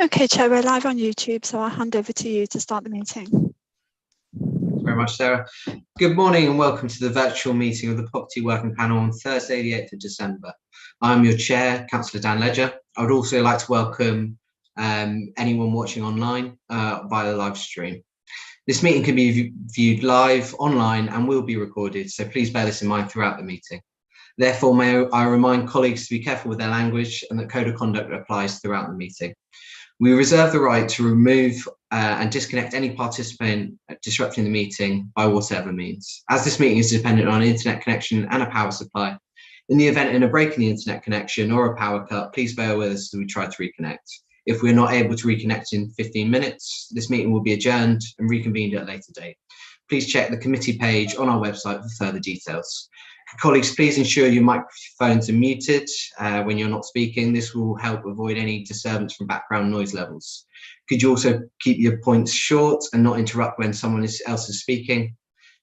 Okay, Chair, we're live on YouTube, so I'll hand over to you to start the meeting. Thanks very much, Sarah. Good morning and welcome to the virtual meeting of the Property Working Panel on Thursday, the 8th of December. I'm your chair, Councillor Dan Ledger. I would also like to welcome anyone watching online via the live stream. This meeting can be viewed live, online, and will be recorded, so please bear this in mind throughout the meeting. Therefore, may I remind colleagues to be careful with their language and that code of conduct applies throughout the meeting. We reserve the right to remove and disconnect any participant disrupting the meeting by whatever means. As this meeting is dependent on an internet connection and a power supply, in the event of a break in the internet connection or a power cut, please bear with us as we try to reconnect. If we're not able to reconnect in 15 minutes, this meeting will be adjourned and reconvened at a later date. Please check the committee page on our website for further details. Colleagues, please ensure your microphones are muted when you're not speaking. This will help avoid any disturbance from background noise levels. Could you also keep your points short and not interrupt when someone else is speaking?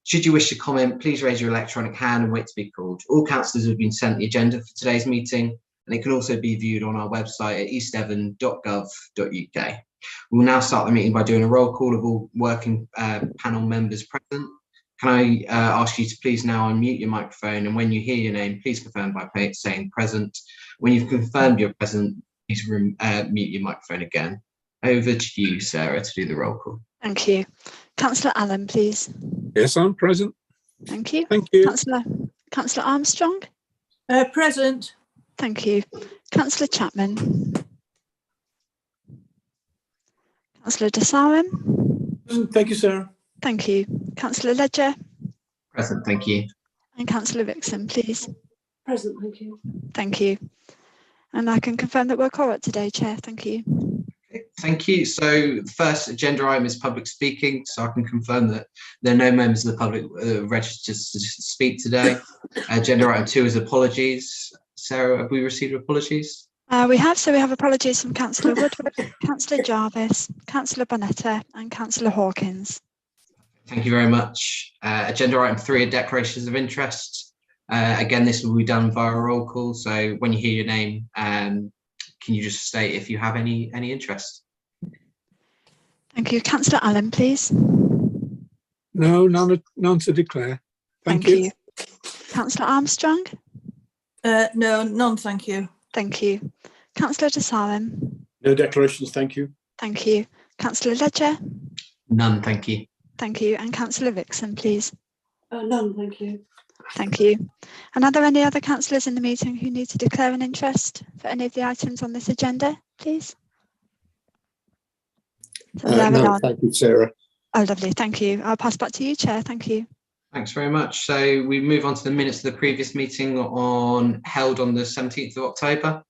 Should you wish to comment, please raise your electronic hand and wait to be called. All councillors have been sent the agenda for today's meeting, and it can also be viewed on our website at eastdevon.gov.uk. We'll now start the meeting by doing a roll call of all working panel members present. Can I ask you to please now unmute your microphone, and when you hear your name, please confirm by saying present. When you've confirmed you're present, please mute your microphone again. Over to you, Sarah, to do the roll call. Thank you. Councillor Allen, please. Yes, I'm present. Thank you. Thank you. Councillor Armstrong. Present. Thank you. Councillor Chapman. Councillor Desarim. Thank you, Sarah. Thank you. Councillor Ledger. Present, thank you. And Councillor Vixen, please. Present, thank you. Thank you. And I can confirm that we're correct today, Chair. Thank you. Okay, thank you. So the first agenda item is public speaking. So I can confirm that there are no members of the public registered to speak today. Agenda item 2 is apologies. Sarah, have we received apologies? We have apologies from Councillor Woodward, Councillor Jarvis, Councillor Bonetta and Councillor Hawkins. Thank you very much. Agenda item 3 are declarations of interest. Again, this will be done via a roll call. So when you hear your name, can you just state if you have any interest? Thank you. Councillor Allen, please. No, none to declare. Thank you. Councillor Armstrong. No, none, thank you. Thank you. Councillor Desarim. No declarations, thank you. Thank you. Councillor Ledger. None, thank you. Thank you. And Councillor Vixen, please. None, thank you. Thank you. And are there any other councillors in the meeting who need to declare an interest for any of the items on this agenda, please? So No, thank you, Sarah. Oh, lovely. Thank you. I'll pass back to you, Chair. Thank you. Thanks very much. So we move on to the minutes of the previous meeting held on the 17th of October.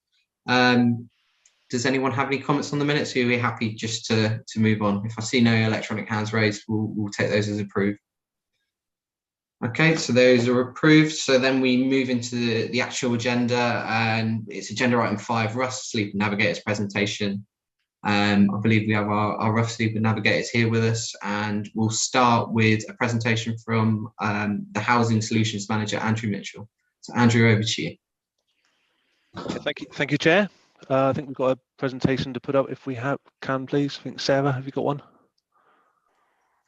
Does anyone have any comments on the minutes? Or are we happy just to move on? If I see no electronic hands raised, we'll take those as approved. Okay, so those are approved. So then we move into the actual agenda, and it's agenda item 5, Rough Sleeping Navigators presentation. I believe we have our Rough Sleeping Navigators here with us, and we'll start with a presentation from the Housing Solutions Manager, Andrew Mitchell. So Andrew, over to you. Thank you, Chair. I think we've got a presentation to put up if we can, please. I think Sarah, have you got one?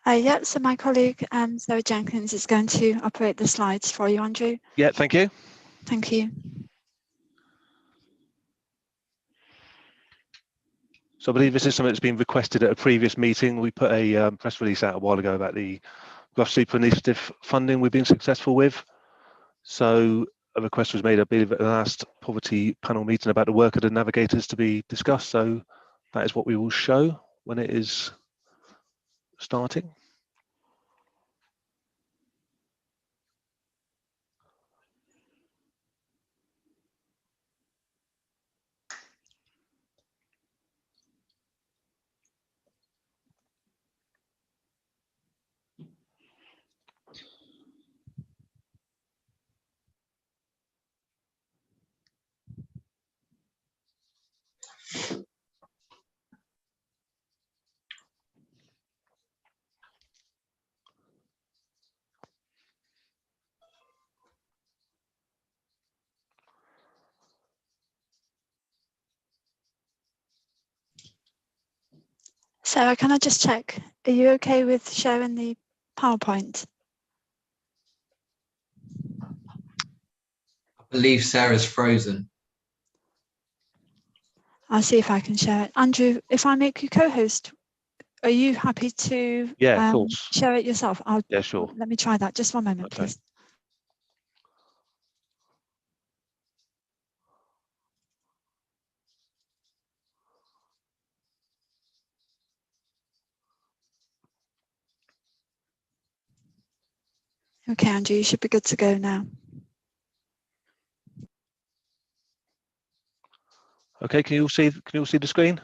Yeah, so my colleague Sarah Jenkins is going to operate the slides for you, Andrew. Yeah, thank you. Thank you. So I believe this is something that's been requested at a previous meeting. We put a press release out a while ago about the Rough Sleep Initiative funding we've been successful with. So a request was made, I believe, at the last poverty panel meeting about the work of the navigators to be discussed. So that is what we will show when it is starting. Sarah, can I just check? Are you okay with sharing the PowerPoint? I believe Sarah's frozen. I'll see if I can share it. Andrew, if I make you co-host, are you happy to Yeah, of course. share it yourself? Yeah, sure. Let me try that. Just one moment, Okay. please. Okay, Andrew, you should be good to go now. Okay, can you all see the screen?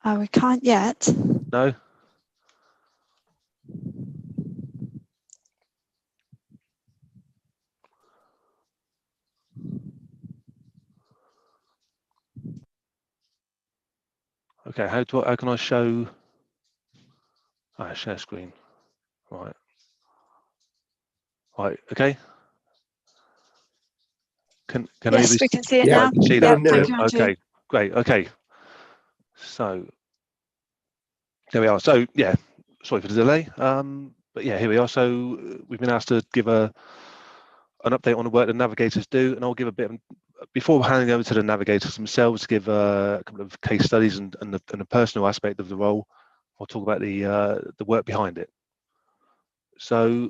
We can't yet. No? Okay, how can I show share screen? Right. Right, okay. Can Yes, anybody we can see it Yeah, now. see Yeah, that? thank you, Andrew. Okay, great. Okay. So there we are. So yeah, sorry for the delay. But yeah, here we are. So we've been asked to give an update on the work the navigators do, and I'll give a bit of, before handing over to the navigators themselves, give a couple of case studies and the personal aspect of the role. I'll talk about the work behind it. So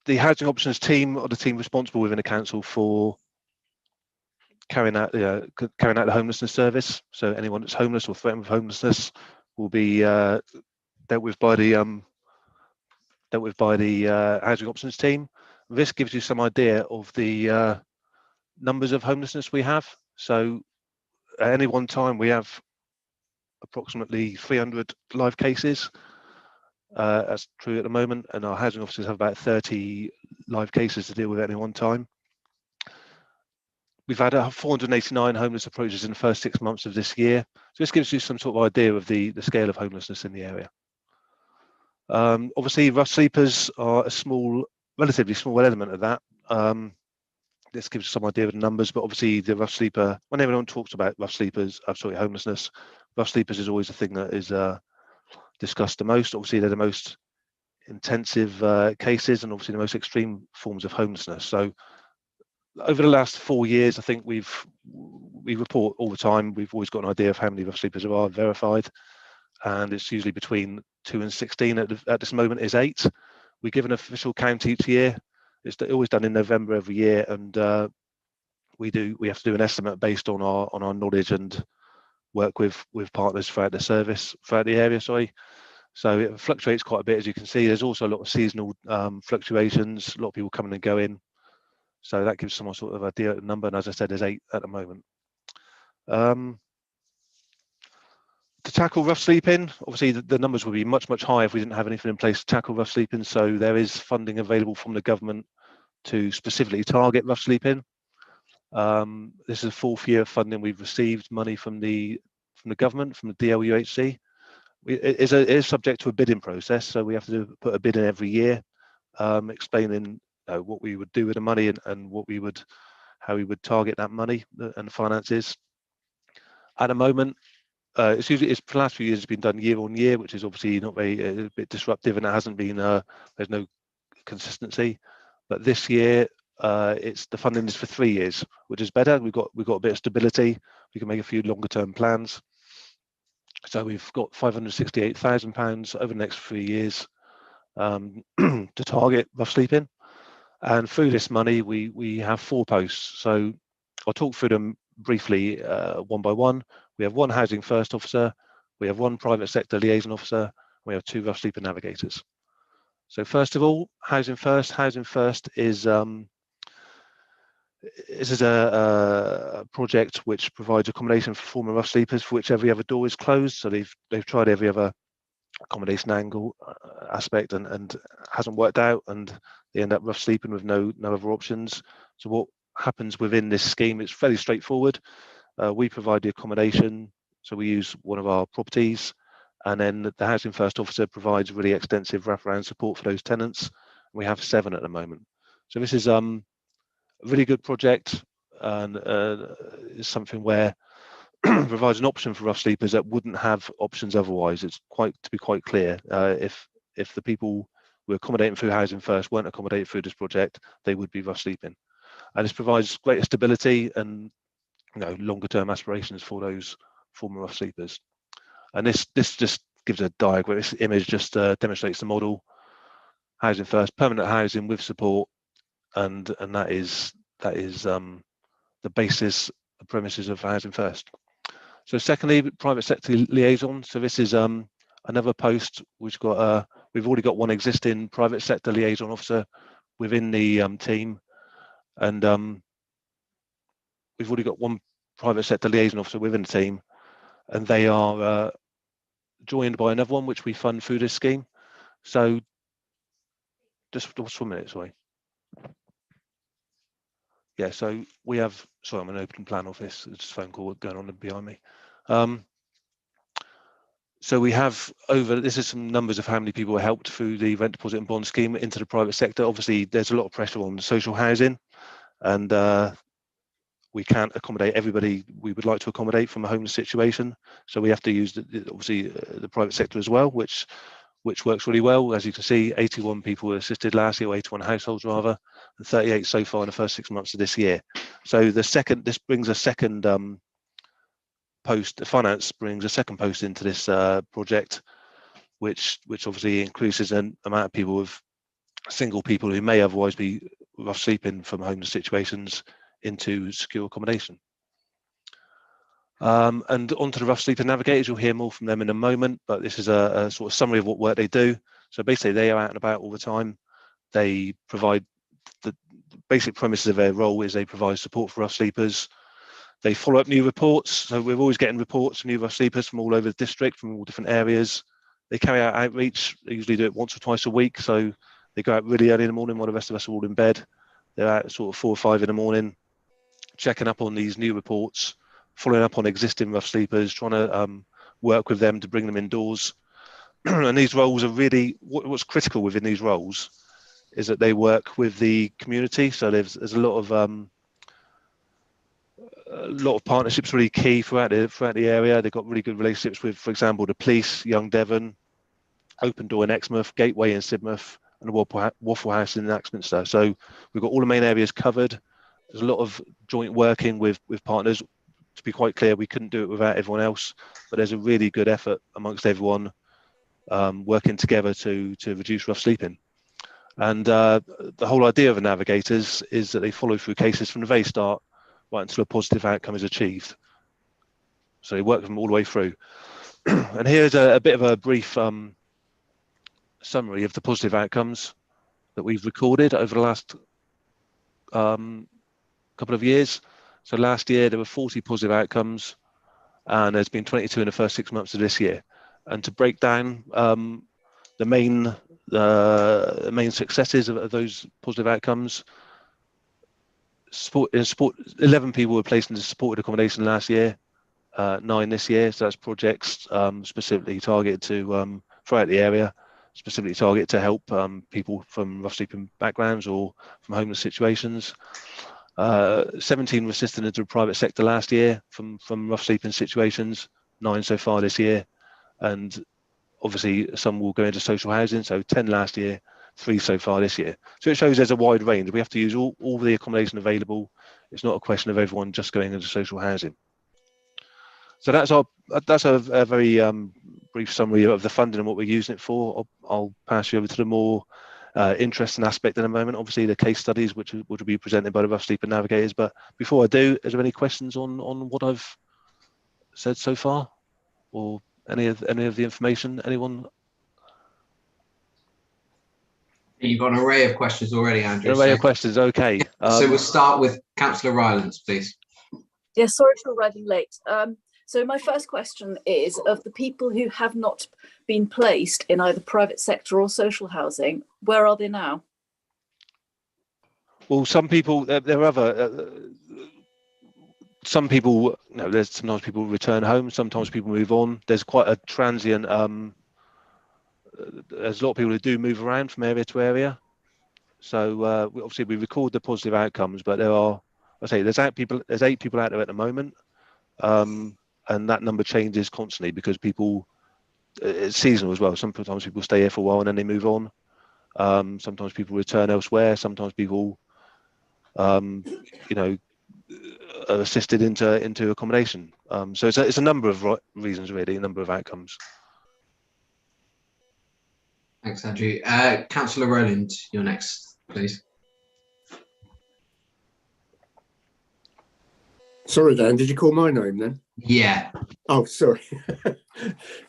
the housing options team are the team responsible within the council for carrying out the homelessness service. So anyone that's homeless or threatened with homelessness will be dealt with by the housing options team. This gives you some idea of the numbers of homelessness we have. So at any one time we have approximately 300 live cases. That's true at the moment, and our housing officers have about 30 live cases to deal with at any one time. We've had 489 homeless approaches in the first 6 months of this year. So this gives you some sort of idea of the scale of homelessness in the area. Obviously, rough sleepers are a relatively small element of that. This gives you some idea of the numbers, but obviously the rough sleeper, when everyone talks about homelessness, rough sleepers is always the thing that is discussed the most. Obviously, they're the most intensive cases and obviously the most extreme forms of homelessness. So over the last 4 years, I think we report all the time. We've always got an idea of how many rough sleepers there are verified, and it's usually between 2 and 16. At this moment is 8. We give an official count each year. It's always done in November every year, and we have to do an estimate based on our knowledge and work with partners throughout the area. Sorry. So it fluctuates quite a bit, as you can see. There's also a lot of seasonal fluctuations. A lot of people coming and going. So that gives some sort of idea of the number. And as I said, there's 8 at the moment. To tackle rough sleeping, obviously the numbers would be much higher if we didn't have anything in place to tackle rough sleeping. So there is funding available from the government to specifically target rough sleeping. This is the 4th year of funding we've received money from the government, from the DLUHC. It is subject to a bidding process, so we have to put a bid in every year, explaining what we would do with the money and how we would target that money and the finances. At the moment, for the last few years, it's been done year on year, which is obviously not a bit disruptive, and it hasn't been. There's no consistency, but this year the funding is for 3 years, which is better. We've got a bit of stability. We can make a few longer term plans. So we've got £568,000 over the next 3 years to target rough sleeping. And through this money, we have 4 posts. So I'll talk through them briefly one by one. We have 1 housing first officer, we have 1 private sector liaison officer, and we have 2 rough sleeper navigators. So first of all, housing first. Housing first is this is a project which provides accommodation for former rough sleepers for which every other door is closed. So they've tried every other accommodation angle aspect and hasn't worked out, and they end up rough sleeping with no other options. So what happens within this scheme, it's fairly straightforward. We provide the accommodation, so we use one of our properties, and then the housing first officer provides really extensive wraparound support for those tenants. We have 7 at the moment. So this is a really good project, and it's something where provides an option for rough sleepers that wouldn't have options otherwise. It's to be quite clear. If the people who are accommodating through Housing First weren't accommodated through this project, they would be rough sleeping. And this provides greater stability and longer term aspirations for those former rough sleepers. And this just gives a diagram. This image just demonstrates the model. Housing First, permanent housing with support, and that is the basis, the premises of Housing First. So secondly, private sector liaison. So this is another post which got we've already got one existing private sector liaison officer within the team, and we've already got one private sector liaison officer within the team, and they are joined by another one which we fund through this scheme. So just 1 minute, sorry. Yeah, so we have, sorry, I'm an open plan office. It's a phone call going on behind me. So we have this is some numbers of how many people were helped through the rent deposit and bond scheme into the private sector. Obviously, there's a lot of pressure on social housing, and we can't accommodate everybody we would like to accommodate from a homeless situation. So we have to use the private sector as well, which works really well. As you can see, 81 people were assisted last year, or 81 households rather, and 38 so far in the first 6 months of this year. So this brings a second post. Finance brings a second post into this project, which obviously increases an amount of people single people who may otherwise be rough sleeping from homeless situations into secure accommodation. And onto the rough sleeping navigators. You'll hear more from them in a moment, but this is a sort of summary of what work they do. So basically, they are out and about all the time. They provide the basic premises of their role is they provide support for rough sleepers. They follow up new reports. So we're always getting reports from new rough sleepers from all over the district, from all different areas. They carry out outreach. They usually do it once or twice a week. So they go out really early in the morning while the rest of us are all in bed. They're out sort of 4 or 5 in the morning, checking up on these new reports, following up on existing rough sleepers, trying to work with them to bring them indoors. And these roles are really, what's critical within these roles is that they work with the community. So there's a lot of partnerships really key throughout the area. They've got really good relationships with, for example, the police, Young Devon, Open Door in Exmouth, Gateway in Sidmouth, and the Waffle House in Axminster. So we've got all the main areas covered. There's a lot of joint working with partners. To be quite clear, we couldn't do it without everyone else, but there's a really good effort amongst everyone working together to reduce rough sleeping. And the whole idea of the navigators is that they follow through cases from the very start right until a positive outcome is achieved. So they work them all the way through. And here's a bit of a brief summary of the positive outcomes that we've recorded over the last couple of years. So last year there were 40 positive outcomes, and there's been 22 in the first 6 months of this year. And to break down the main successes of those positive outcomes, 11 people were placed into supported accommodation last year, 9 this year. So that's projects specifically targeted to throughout the area, specifically targeted to help people from rough sleeping backgrounds or from homeless situations. 17 were assisted into the private sector last year from rough sleeping situations, 9 so far this year, and obviously some will go into social housing, so 10 last year, 3 so far this year. So it shows there's a wide range. We have to use all the accommodation available. It's not a question of everyone just going into social housing. So that's a very brief summary of the funding and what we're using it for. I'll pass you over to the more interesting aspect in a moment, obviously the case studies which will be presented by the rough sleeping navigators. But before I do, is there any questions on what I've said so far, or any of the information? Anyone? You've got an array of questions already, Andrew. An array of questions, okay. So we'll start with Councillor Rylance, please. Yes, sorry for arriving late. So my first question is, of the people who have not been placed in either private sector or social housing, where are they now? Well, some people, there are other, some people, there's sometimes people return home, sometimes people move on. There's quite a transient, there's a lot of people who do move around from area to area. So obviously we record the positive outcomes, but there are, there's 8 people out there at the moment. and that number changes constantly because people, it's seasonal as well. Sometimes people stay here for a while and then they move on. Sometimes people return elsewhere. Sometimes people, you know, are assisted into accommodation. So it's a number of reasons, really, a number of outcomes. Thanks, Andrew. Councillor Rowland, you're next, please. Sorry, Dan, did you call my name then? Yeah. Oh, sorry.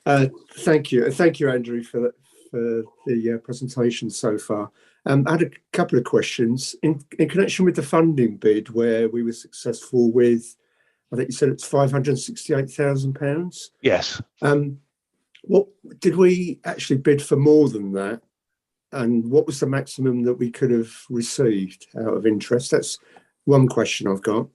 Thank you. Thank you, Andrew, for the presentation so far. I had a couple of questions in connection with the funding bid where we were successful with, I think you said it's £568,000. Yes. What did we actually bid for more than that? And what was the maximum that we could have received out of interest? That's one question I've got.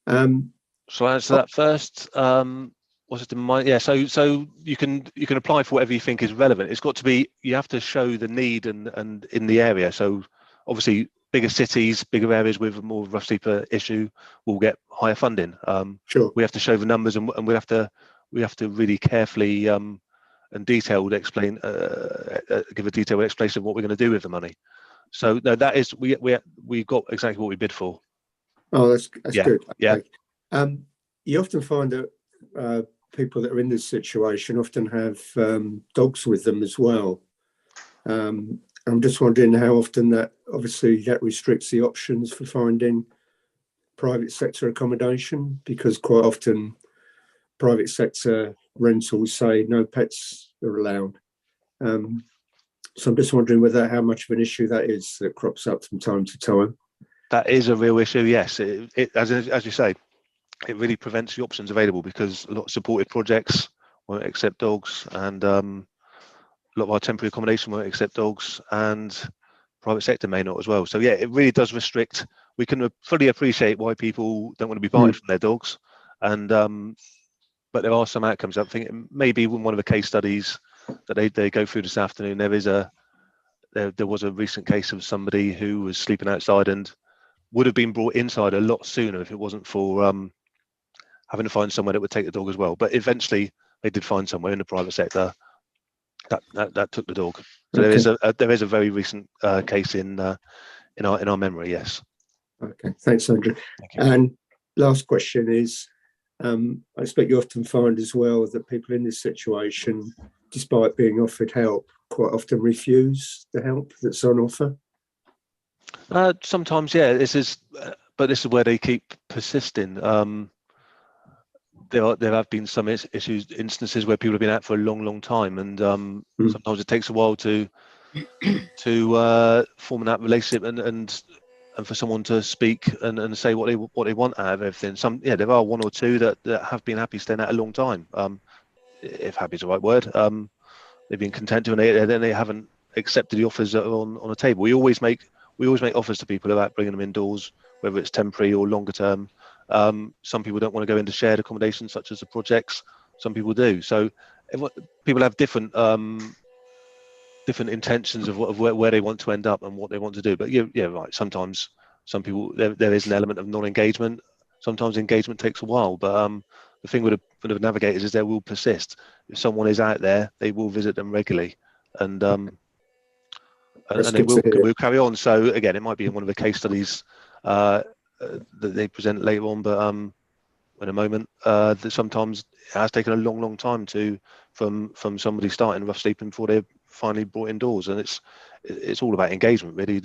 Shall I answer that first? Was it in mind? Yeah. So you can apply for whatever you think is relevant. It's got to be, you have to show the need and in the area. So obviously bigger cities, bigger areas with a more rough sleeper issue will get higher funding. Sure. We have to show the numbers, and we have to really carefully and detailed explain, give a detailed explanation of what we're going to do with the money. So no, that is we got exactly what we bid for. Oh, that's Yeah, good. yeah. Okay. You often find that people that are in this situation often have dogs with them as well. I'm just wondering how often that restricts the options for finding private sector accommodation, because quite often private sector rentals say no pets are allowed. So I'm just wondering how much of an issue that is that crops up from time to time. That is a real issue, yes. It as you say, it really prevents the options available because a lot of supported projects won't accept dogs, and a lot of our temporary accommodation won't accept dogs, and private sector may not as well. So yeah, it really does restrict. We can fully appreciate why people don't want to be parted from their dogs, and but there are some outcomes. I think maybe one of the case studies that they go through this afternoon, there was a recent case of somebody who was sleeping outside and would have been brought inside a lot sooner if it wasn't for having to find somewhere that would take the dog as well. But eventually they did find somewhere in the private sector that took the dog. So okay. there is a very recent case in our memory. Yes. Okay, thanks, Andrew. Thank you. And last question is, I expect you often find as well that people in this situation, despite being offered help, quite often refuse the help that's on offer. Sometimes, yeah. But this is where they keep persisting. There have been some instances where people have been out for a long time, and sometimes it takes a while to form that relationship and for someone to speak and say what they want out of everything. There are one or two that have been happy staying out a long time. If happy is the right word, they've been content to, and then they haven't accepted the offers that are on the table. We always make offers to people about bringing them indoors, whether it's temporary or longer term. Some people don't want to go into shared accommodation, such as the projects. Some people do. So people have different intentions of where they want to end up and what they want to do. But yeah, right. Sometimes some people, there is an element of non-engagement. Sometimes engagement takes a while, but the thing with the navigators is they will persist. If someone is out there, they will visit them regularly, and they will carry on. So again, it might be in one of the case studies that they present later on, but in a moment, that sometimes it has taken a long time from somebody starting rough sleeping before they're finally brought indoors. And it's all about engagement, really.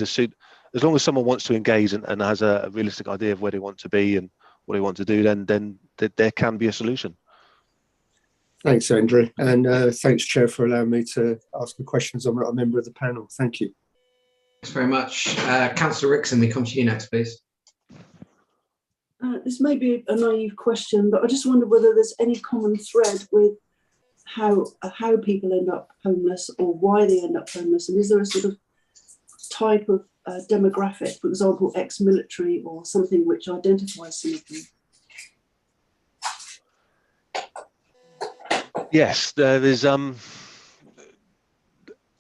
As long as someone wants to engage and has a realistic idea of where they want to be and what they want to do, then there can be a solution. Thanks, Andrew, and thanks, Chair, for allowing me to ask the questions. I'm not a member of the panel. Thank you. Thanks very much. Councillor Rickson, we come to you next, please. This may be a naive question, but I just wonder whether there's any common thread with how people end up homeless or why they end up homeless, and is there a sort of type of demographic, for example, ex-military or something which identifies some of them? Yes, there is. The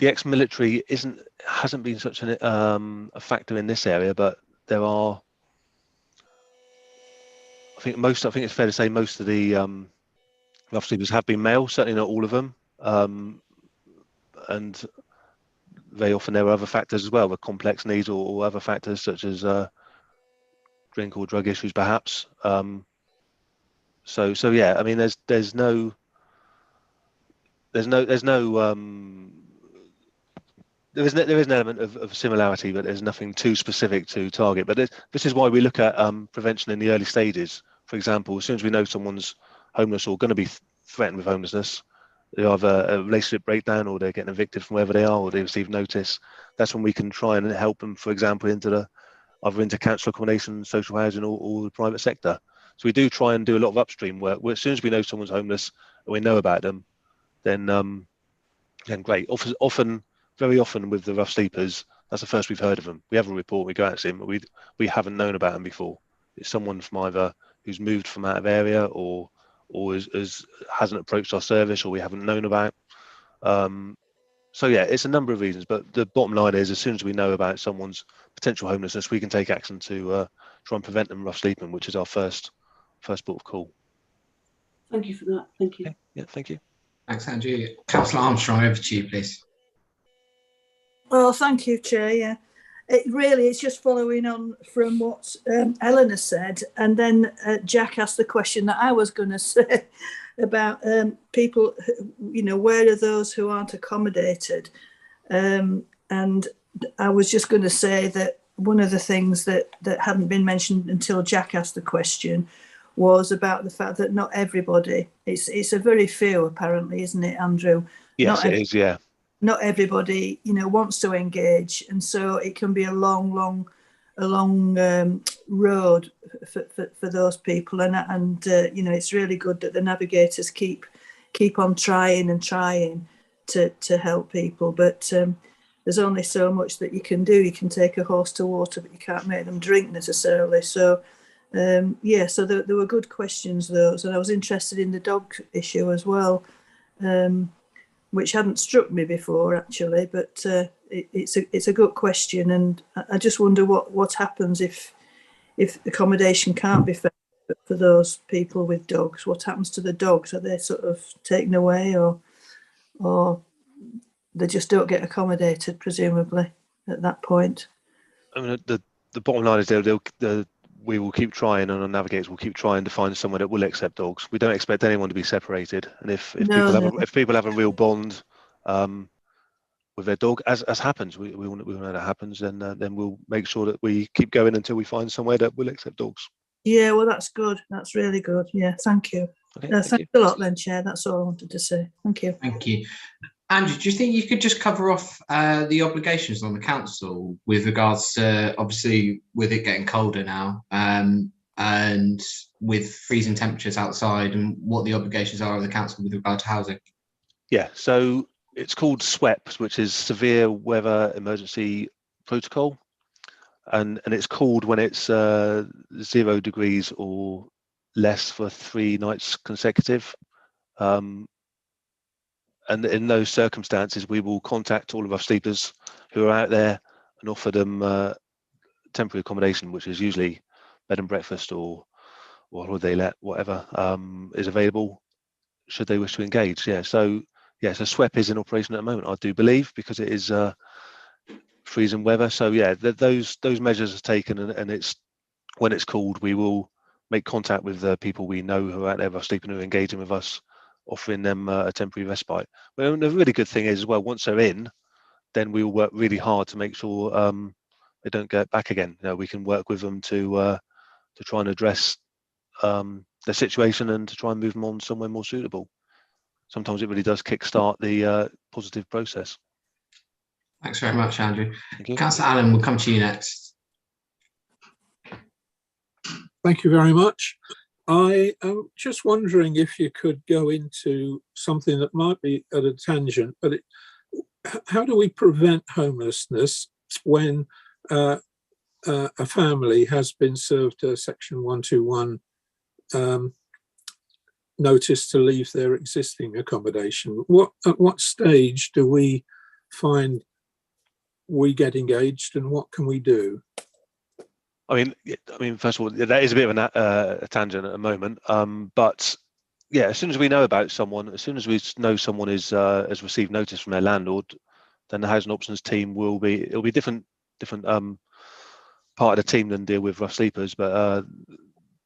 ex-military hasn't been such a factor in this area, but there are. I think it's fair to say most of the rough sleepers have been male, certainly not all of them. And very often there are other factors as well, with complex needs or other factors such as drink or drug issues, perhaps. So yeah, I mean, there is an element of similarity, but there's nothing too specific to target. But this is why we look at prevention in the early stages. For example, as soon as we know someone's homeless or going to be threatened with homelessness, they have a relationship breakdown, or they're getting evicted from wherever they are, or they receive notice. That's when we can try and help them, for example, either into council accommodation, social housing, or the private sector. So we do try and do a lot of upstream work. As soon as we know someone's homeless and we know about them, then great. Very often with the rough sleepers, that's the first we've heard of them. We have a report, we go out to them, but we haven't known about them before. It's someone from either who's moved from out of area or hasn't approached our service, or we haven't known about. So yeah, it's a number of reasons, but the bottom line is, as soon as we know about someone's potential homelessness, we can take action to try and prevent them rough sleeping, which is our first port of call. Thank you for that. Thank you. Okay. Yeah, thank you. Thanks, Andrew. Councillor Armstrong, over to you, please. Well, thank you, Chair. Yeah, it's just following on from what Eleanor said, and then Jack asked the question that I was going to say about people, where are those who aren't accommodated? And I was just going to say that one of the things that hadn't been mentioned until Jack asked the question was about the fact that not everybody, it's a very few apparently, isn't it, Andrew? Yes, it is, yeah. Not everybody, wants to engage, and so it can be a long road for those people. And it's really good that the navigators keep on trying to help people. But there's only so much that you can do. You can take a horse to water, but you can't make them drink necessarily. So so there were good questions, those, and I was interested in the dog issue as well. Which hadn't struck me before, actually, but it's a good question, and I just wonder what happens if accommodation can't be found for those people with dogs. What happens to the dogs? Are they sort of taken away, or they just don't get accommodated, presumably, at that point? I mean, the bottom line is we will keep trying, and our navigators will keep trying to find somewhere that will accept dogs. We don't expect anyone to be separated, and if people have a real bond with their dog, as happens, we know that happens, then we'll make sure that we keep going until we find somewhere that will accept dogs. Yeah, well, that's good. That's really good. Yeah, thank you. Okay, thanks a lot, then, Chair. That's all I wanted to say. Thank you. Thank you. Andrew, do you think you could just cover off the obligations on the council with regards to, obviously, with it getting colder now, and with freezing temperatures outside, and what the obligations are of the council with regard to housing? Yeah, so it's called SWEP, which is Severe Weather Emergency Protocol, and it's called when it's 0 degrees or less for 3 nights consecutive. And in those circumstances, we will contact all of our sleepers who are out there and offer them temporary accommodation, which is usually bed and breakfast or holiday let, whatever is available, should they wish to engage. So SWEP is in operation at the moment, I do believe, because it is freezing weather. So yeah, those measures are taken, and it's when it's called, we will make contact with the people we know who are out there sleeping, who are engaging with us, offering them a temporary respite. But the really good thing is, as well, once they're in, then we will work really hard to make sure they don't get back again. We can work with them to try and address their situation and to try and move them on somewhere more suitable. Sometimes it really does kickstart the positive process. Thanks very much, Andrew. Thank you. Councillor Allen, we'll come to you next. Thank you very much. I am just wondering if you could go into something that might be at a tangent, but how do we prevent homelessness when a family has been served a Section 121 notice to leave their existing accommodation? At what stage do we find we get engaged, and what can we do? I mean, first of all, that is a bit of a tangent at the moment, but yeah, as soon as we know about someone, as soon as we know someone is has received notice from their landlord, then the housing options team it'll be different part of the team than deal with rough sleepers, but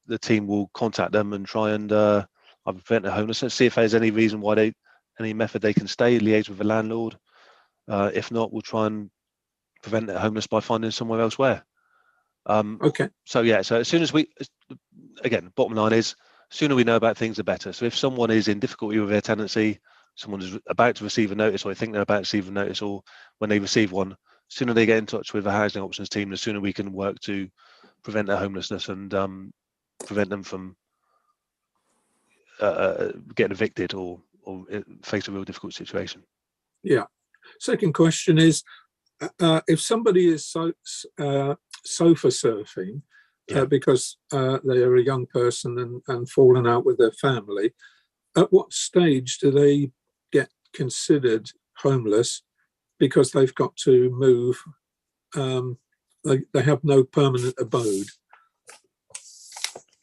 the team will contact them and try and either prevent their homelessness, see if there's any reason why any method they can stay, liaise with the landlord. If not, we'll try and prevent their homeless by finding somewhere elsewhere. Okay. So yeah, so as soon as again, bottom line is, sooner we know about things, the better. So if someone is in difficulty with their tenancy, someone is about to receive a notice, or they think they're about to receive a notice, or when they receive one, sooner they get in touch with the housing options team, the sooner we can work to prevent their homelessness and prevent them from getting evicted or face a real difficult situation. Yeah. Second question is, if somebody is sofa surfing because they are a young person and fallen out with their family, at what stage do they get considered homeless because they've got to move? They have no permanent abode.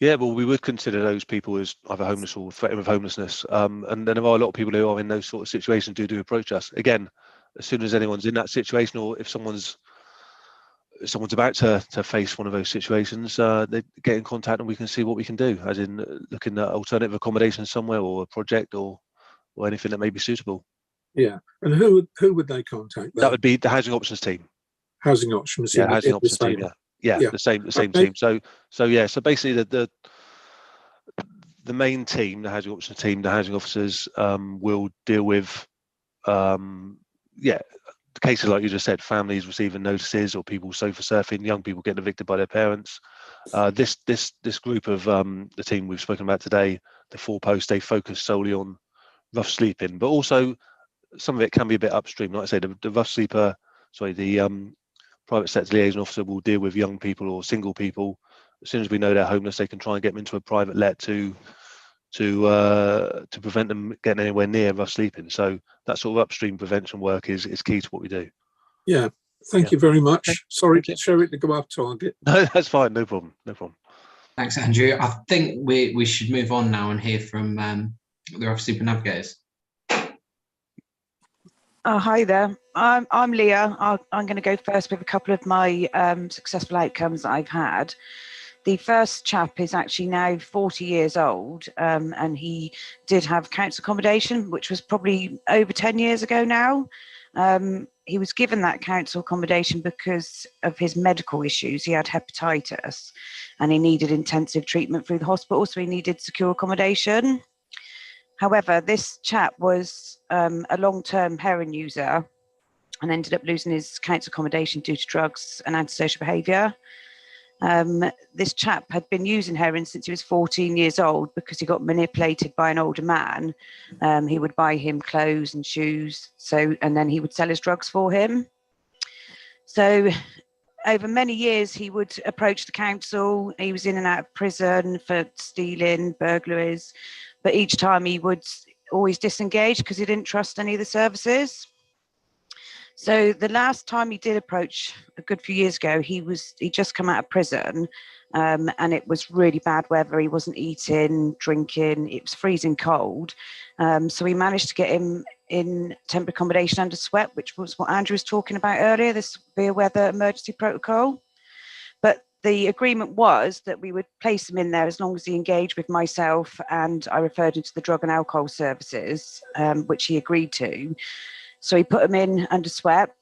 Yeah, well, we would consider those people as either homeless or threatened with homelessness. And then there are a lot of people who are in those sort of situations do approach us. Again, as soon as anyone's in that situation, or if someone's about to face one of those situations, they get in contact and we can see what we can do, as in looking at alternative accommodation somewhere, or a project, or anything that may be suitable. Yeah, and who would they contact? That would be the housing options team. Housing options. Yeah, housing options team. Yeah, the same okay. team. So yeah, so basically the main team, the housing options team, the housing officers will deal with cases like you just said, families receiving notices, or people sofa surfing, young people getting evicted by their parents. This group of the team we've spoken about today, the 4 posts, they focus solely on rough sleeping, but also some of it can be a bit upstream. Like I say, the rough sleeper, the private sector liaison officer will deal with young people or single people. As soon as we know they're homeless, they can try and get them into a private let to prevent them getting anywhere near rough sleeping. So that sort of upstream prevention work is key to what we do. Yeah, thank you very much. Okay. Sorry to show it to go off target. No, that's fine. No problem. Thanks, Andrew. I think we should move on now and hear from the rough sleeper navigators. Hi there. I'm Leah. I'm going to go first with a couple of my successful outcomes that I've had. The first chap is actually now 40 years old, and he did have council accommodation, which was probably over 10 years ago now. He was given that council accommodation because of his medical issues. He had hepatitis and he needed intensive treatment through the hospital, so he needed secure accommodation. However, this chap was a long-term heroin user and ended up losing his council accommodation due to drugs and antisocial behaviour. This chap had been using heroin since he was 14 years old because he got manipulated by an older man. He would buy him clothes and shoes, and then he would sell his drugs for him. So over many years, he would approach the council. He was in and out of prison for stealing, burglaries, but each time he would always disengage because he didn't trust any of the services. So the last time he did approach, a good few years ago, he'd just come out of prison, and it was really bad weather. He wasn't eating, drinking. It was freezing cold. So we managed to get him in temporary accommodation under SWEP, which was what Andrew was talking about earlier, this severe weather emergency protocol. But the agreement was that we would place him in there as long as he engaged with myself, and I referred him to the drug and alcohol services, which he agreed to. So he put him in under SWEP.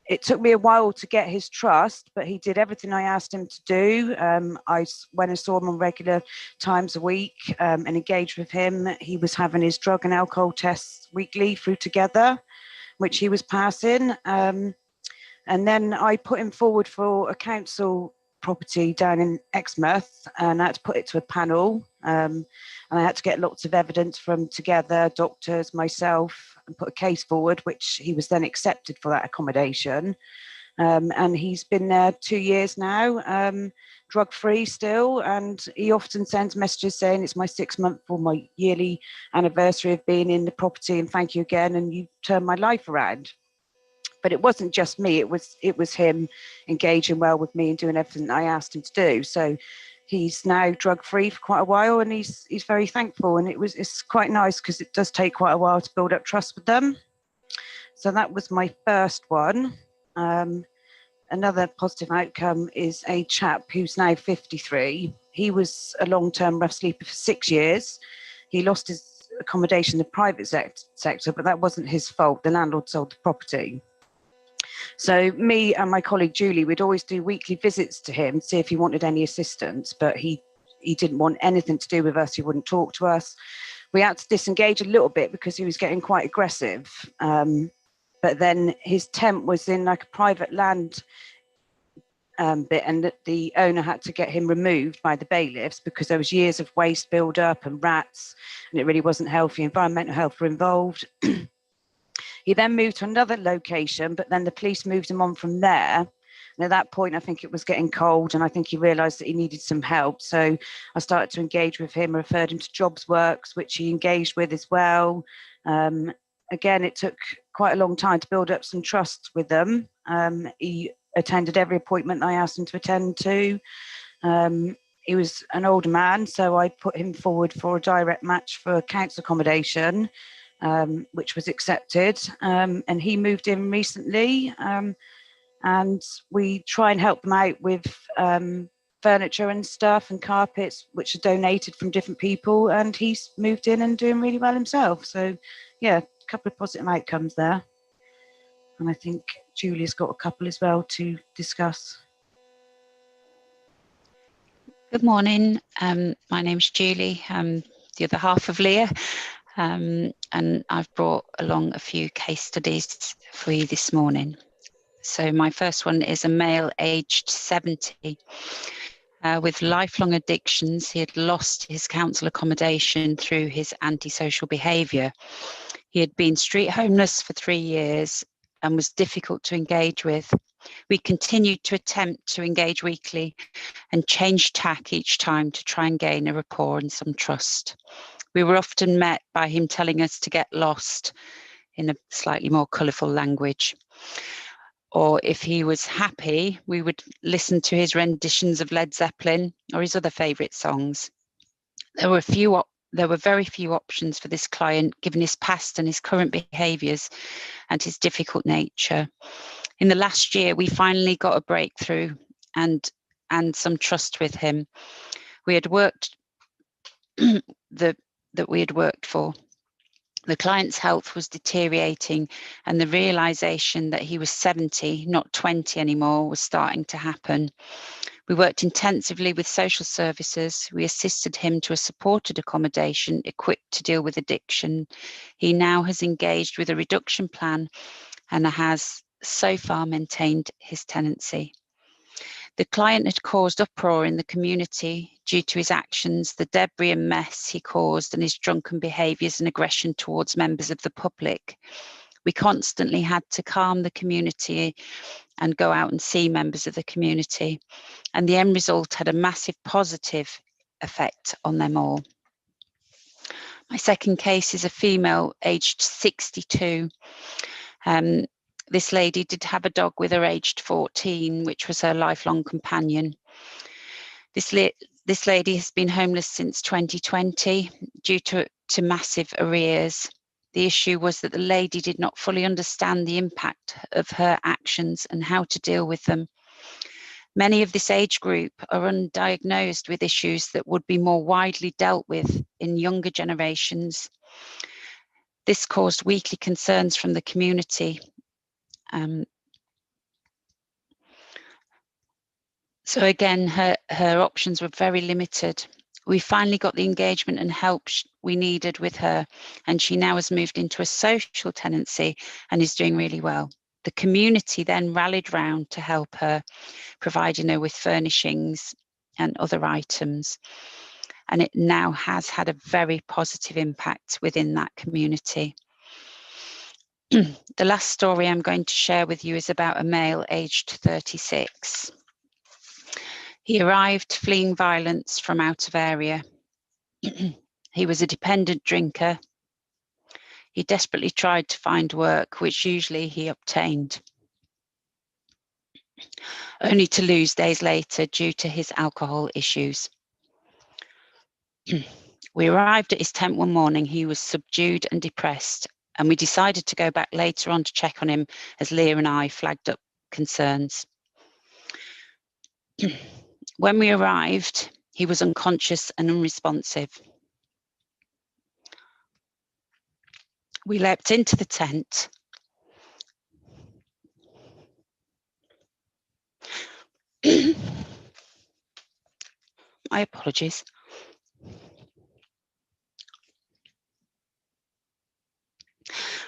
It took me a while to get his trust, but he did everything I asked him to do. I went and saw him on regular times a week and engaged with him. He was having his drug and alcohol tests weekly through Together, which he was passing. And then I put him forward for a council property down in Exmouth, and I had to put it to a panel. And I had to get lots of evidence from Together, doctors, myself, and put a case forward, which he was then accepted for that accommodation. And he's been there 2 years now, drug-free still. And he often sends messages saying it's my 6th month or my yearly anniversary of being in the property, and thank you again, and you turned my life around. But it wasn't just me, it was him engaging well with me and doing everything I asked him to do. So he's now drug free for quite a while, and he's very thankful. And it's quite nice because it does take quite a while to build up trust with them. So that was my first one. Another positive outcome is a chap who's now 53. He was a long-term rough sleeper for 6 years. He lost his accommodation in the private sector, but that wasn't his fault. The landlord sold the property. So me and my colleague Julie would always do weekly visits to him, see if he wanted any assistance, but he didn't want anything to do with us. He wouldn't talk to us. We had to disengage a little bit because he was getting quite aggressive. But then his tent was in like a private land bit, and the owner had to get him removed by the bailiffs because there was years of waste build up and rats, and it really wasn't healthy. Environmental health were involved. He then moved to another location, but then the police moved him on from there. And at that point, I think it was getting cold, and I think he realised that he needed some help. So I started to engage with him, referred him to Jobs Works, which he engaged with as well. Again, it took quite a long time to build up some trust with them. He attended every appointment I asked him to attend to. He was an older man, so I put him forward for a direct match for council accommodation, which was accepted. And he moved in recently, and we try and help them out with furniture and stuff and carpets, which are donated from different people. And he's moved in and doing really well himself. So yeah, a couple of positive outcomes there. And I think Julie's got a couple as well to discuss. Good morning. My name's Julie. I'm the other half of Leah. And I've brought along a few case studies for you this morning. So my first one is a male aged 70 with lifelong addictions. He had lost his council accommodation through his antisocial behaviour. He had been street homeless for 3 years and was difficult to engage with. We continued to attempt to engage weekly and change tack each time to try and gain a rapport and some trust. We were often met by him telling us to get lost in a slightly more colourful language. Or if he was happy, we would listen to his renditions of Led Zeppelin or his other favourite songs. There were very few options for this client, given his past and his current behaviours and his difficult nature. In the last year, we finally got a breakthrough and some trust with him. We had worked that we had worked for. The client's health was deteriorating, and the realisation that he was 70, not 20 anymore, was starting to happen. We worked intensively with social services. We assisted him to a supported accommodation equipped to deal with addiction. He now has engaged with a reduction plan and has so far maintained his tenancy. The client had caused uproar in the community due to his actions, the debris and mess he caused, and his drunken behaviours and aggression towards members of the public. We constantly had to calm the community and go out and see members of the community. And the end result had a massive positive effect on them all. My second case is a female aged 62. This lady did have a dog with her aged 14, which was her lifelong companion. This lady has been homeless since 2020 due to massive arrears. The issue was that the lady did not fully understand the impact of her actions and how to deal with them. Many of this age group are undiagnosed with issues that would be more widely dealt with in younger generations. This caused weekly concerns from the community. So again, her options were very limited. We finally got the engagement and help we needed with her, and she now has moved into a social tenancy and is doing really well. The community then rallied round to help her, providing her with furnishings and other items. And it now has had a very positive impact within that community. The last story I'm going to share with you is about a male aged 36. He arrived fleeing violence from out of area. He was a dependent drinker. He desperately tried to find work, which usually he obtained, only to lose days later due to his alcohol issues. We arrived at his tent one morning. He was subdued and depressed, and we decided to go back later on to check on him as Leah and I flagged up concerns. When we arrived, he was unconscious and unresponsive. We leapt into the tent. My apologies.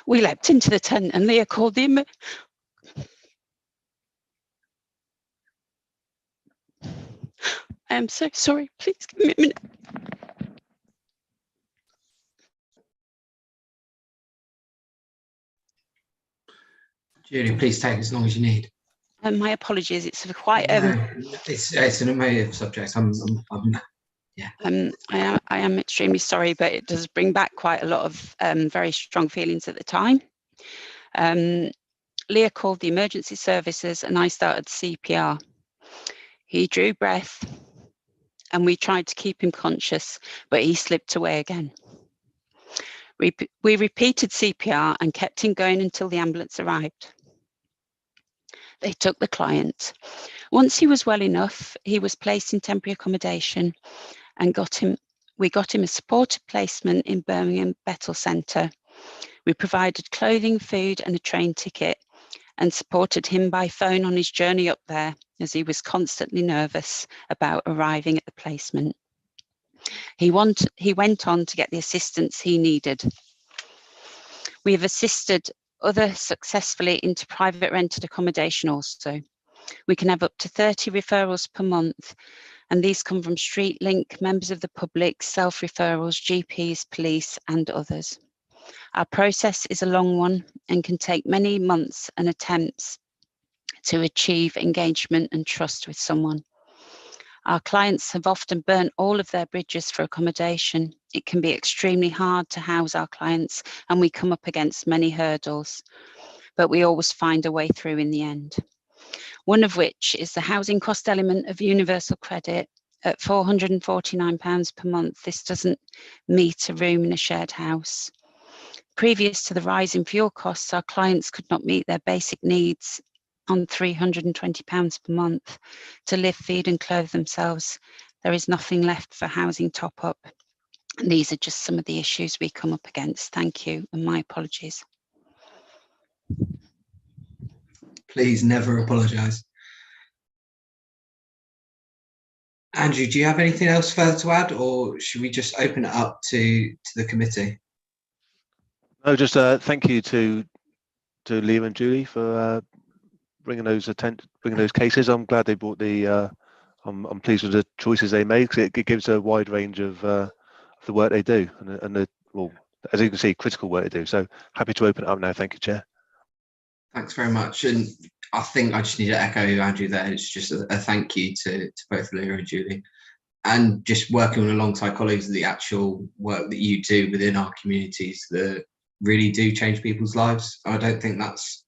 We leapt into the tent and Leah called the I am so sorry, please give me a minute. Julie, please take as long as you need. My apologies, it's quite It's an emotive subject. Yeah. I am extremely sorry, but it does bring back quite a lot of very strong feelings at the time. Leah called the emergency services and I started CPR. He drew breath and we tried to keep him conscious, but he slipped away again. We repeated CPR and kept him going until the ambulance arrived. They took the client. Once he was well enough, he was placed in temporary accommodation and we got him a supported placement in Birmingham Bethel Centre. We provided clothing, food and a train ticket and supported him by phone on his journey up there as he was constantly nervous about arriving at the placement. He went on to get the assistance he needed. We have assisted others successfully into private rented accommodation also. We can have up to 30 referrals per month, and these come from StreetLink, members of the public, self-referrals, GPs, police and others. Our process is a long one and can take many months and attempts to achieve engagement and trust with someone. Our clients have often burnt all of their bridges for accommodation. It can be extremely hard to house our clients and we come up against many hurdles, but we always find a way through in the end. One of which is the housing cost element of universal credit at £449 per month. This doesn't meet a room in a shared house. Previous to the rise in fuel costs, our clients could not meet their basic needs on £320 per month to live, feed and clothe themselves. There is nothing left for housing top up. And these are just some of the issues we come up against. Thank you and my apologies. Please never apologise. Andrew, do you have anything else further to add, or should we just open it up to the committee? No, just thank you to Leah and Julie for bringing those cases. I'm glad they brought the. I'm pleased with the choices they made because it gives a wide range of the work they do and the, well, as you can see, critical work they do. So happy to open it up now. Thank you, Chair. Thanks very much. And I think I just need to echo Andrew there. It's just a thank you to both Leah and Julie, and just working alongside colleagues, the actual work that you do within our communities that really do change people's lives. I don't think that's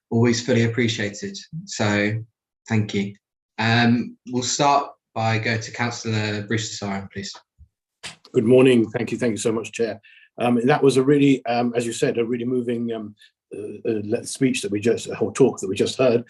always fully appreciated. So thank you. We'll start by going to Councillor Brewster-Siren, please. Good morning. Thank you so much, Chair. That was a really, as you said, a really moving speech that we just, or talk that we just heard.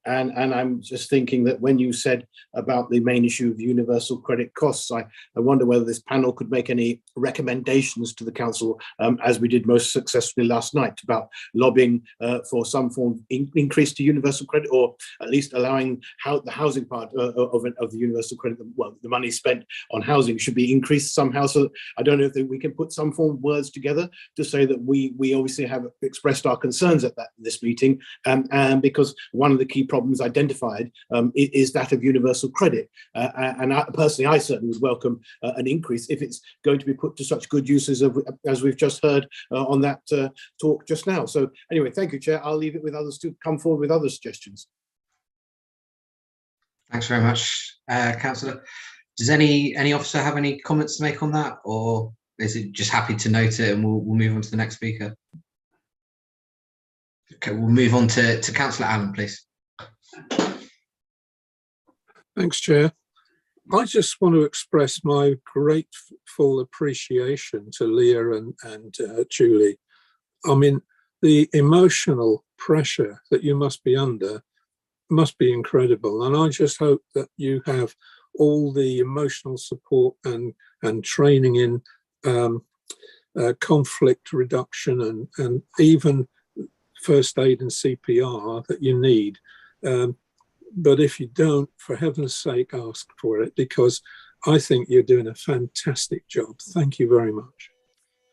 And I'm just thinking that when you said about the main issue of universal credit costs, I wonder whether this panel could make any recommendations to the council, as we did most successfully last night, about lobbying for some form of increase to universal credit, or at least allowing the housing part of the universal credit, well, the money spent on housing should be increased somehow. So I don't know if we can put some form of words together to say that we obviously have expressed our concerns at this meeting, and because one of the key problems identified is that of universal credit, and I certainly would welcome an increase if it's going to be put to such good uses as we've just heard on that talk just now. So anyway, thank you, Chair. I'll leave it with others to come forward with other suggestions. Thanks very much, Councillor. Does any officer have any comments to make on that, or is it just happy to note it and we'll move on to the next speaker? Okay, we'll move on to Councillor Allen, please. Thanks, Chair. I just want to express my grateful appreciation to Leah and Julie. I mean, the emotional pressure that you must be under must be incredible. And I just hope that you have all the emotional support and training in conflict reduction and even first aid and CPR that you need. But if you don't, for heaven's sake, ask for it, because I think you're doing a fantastic job. Thank you very much.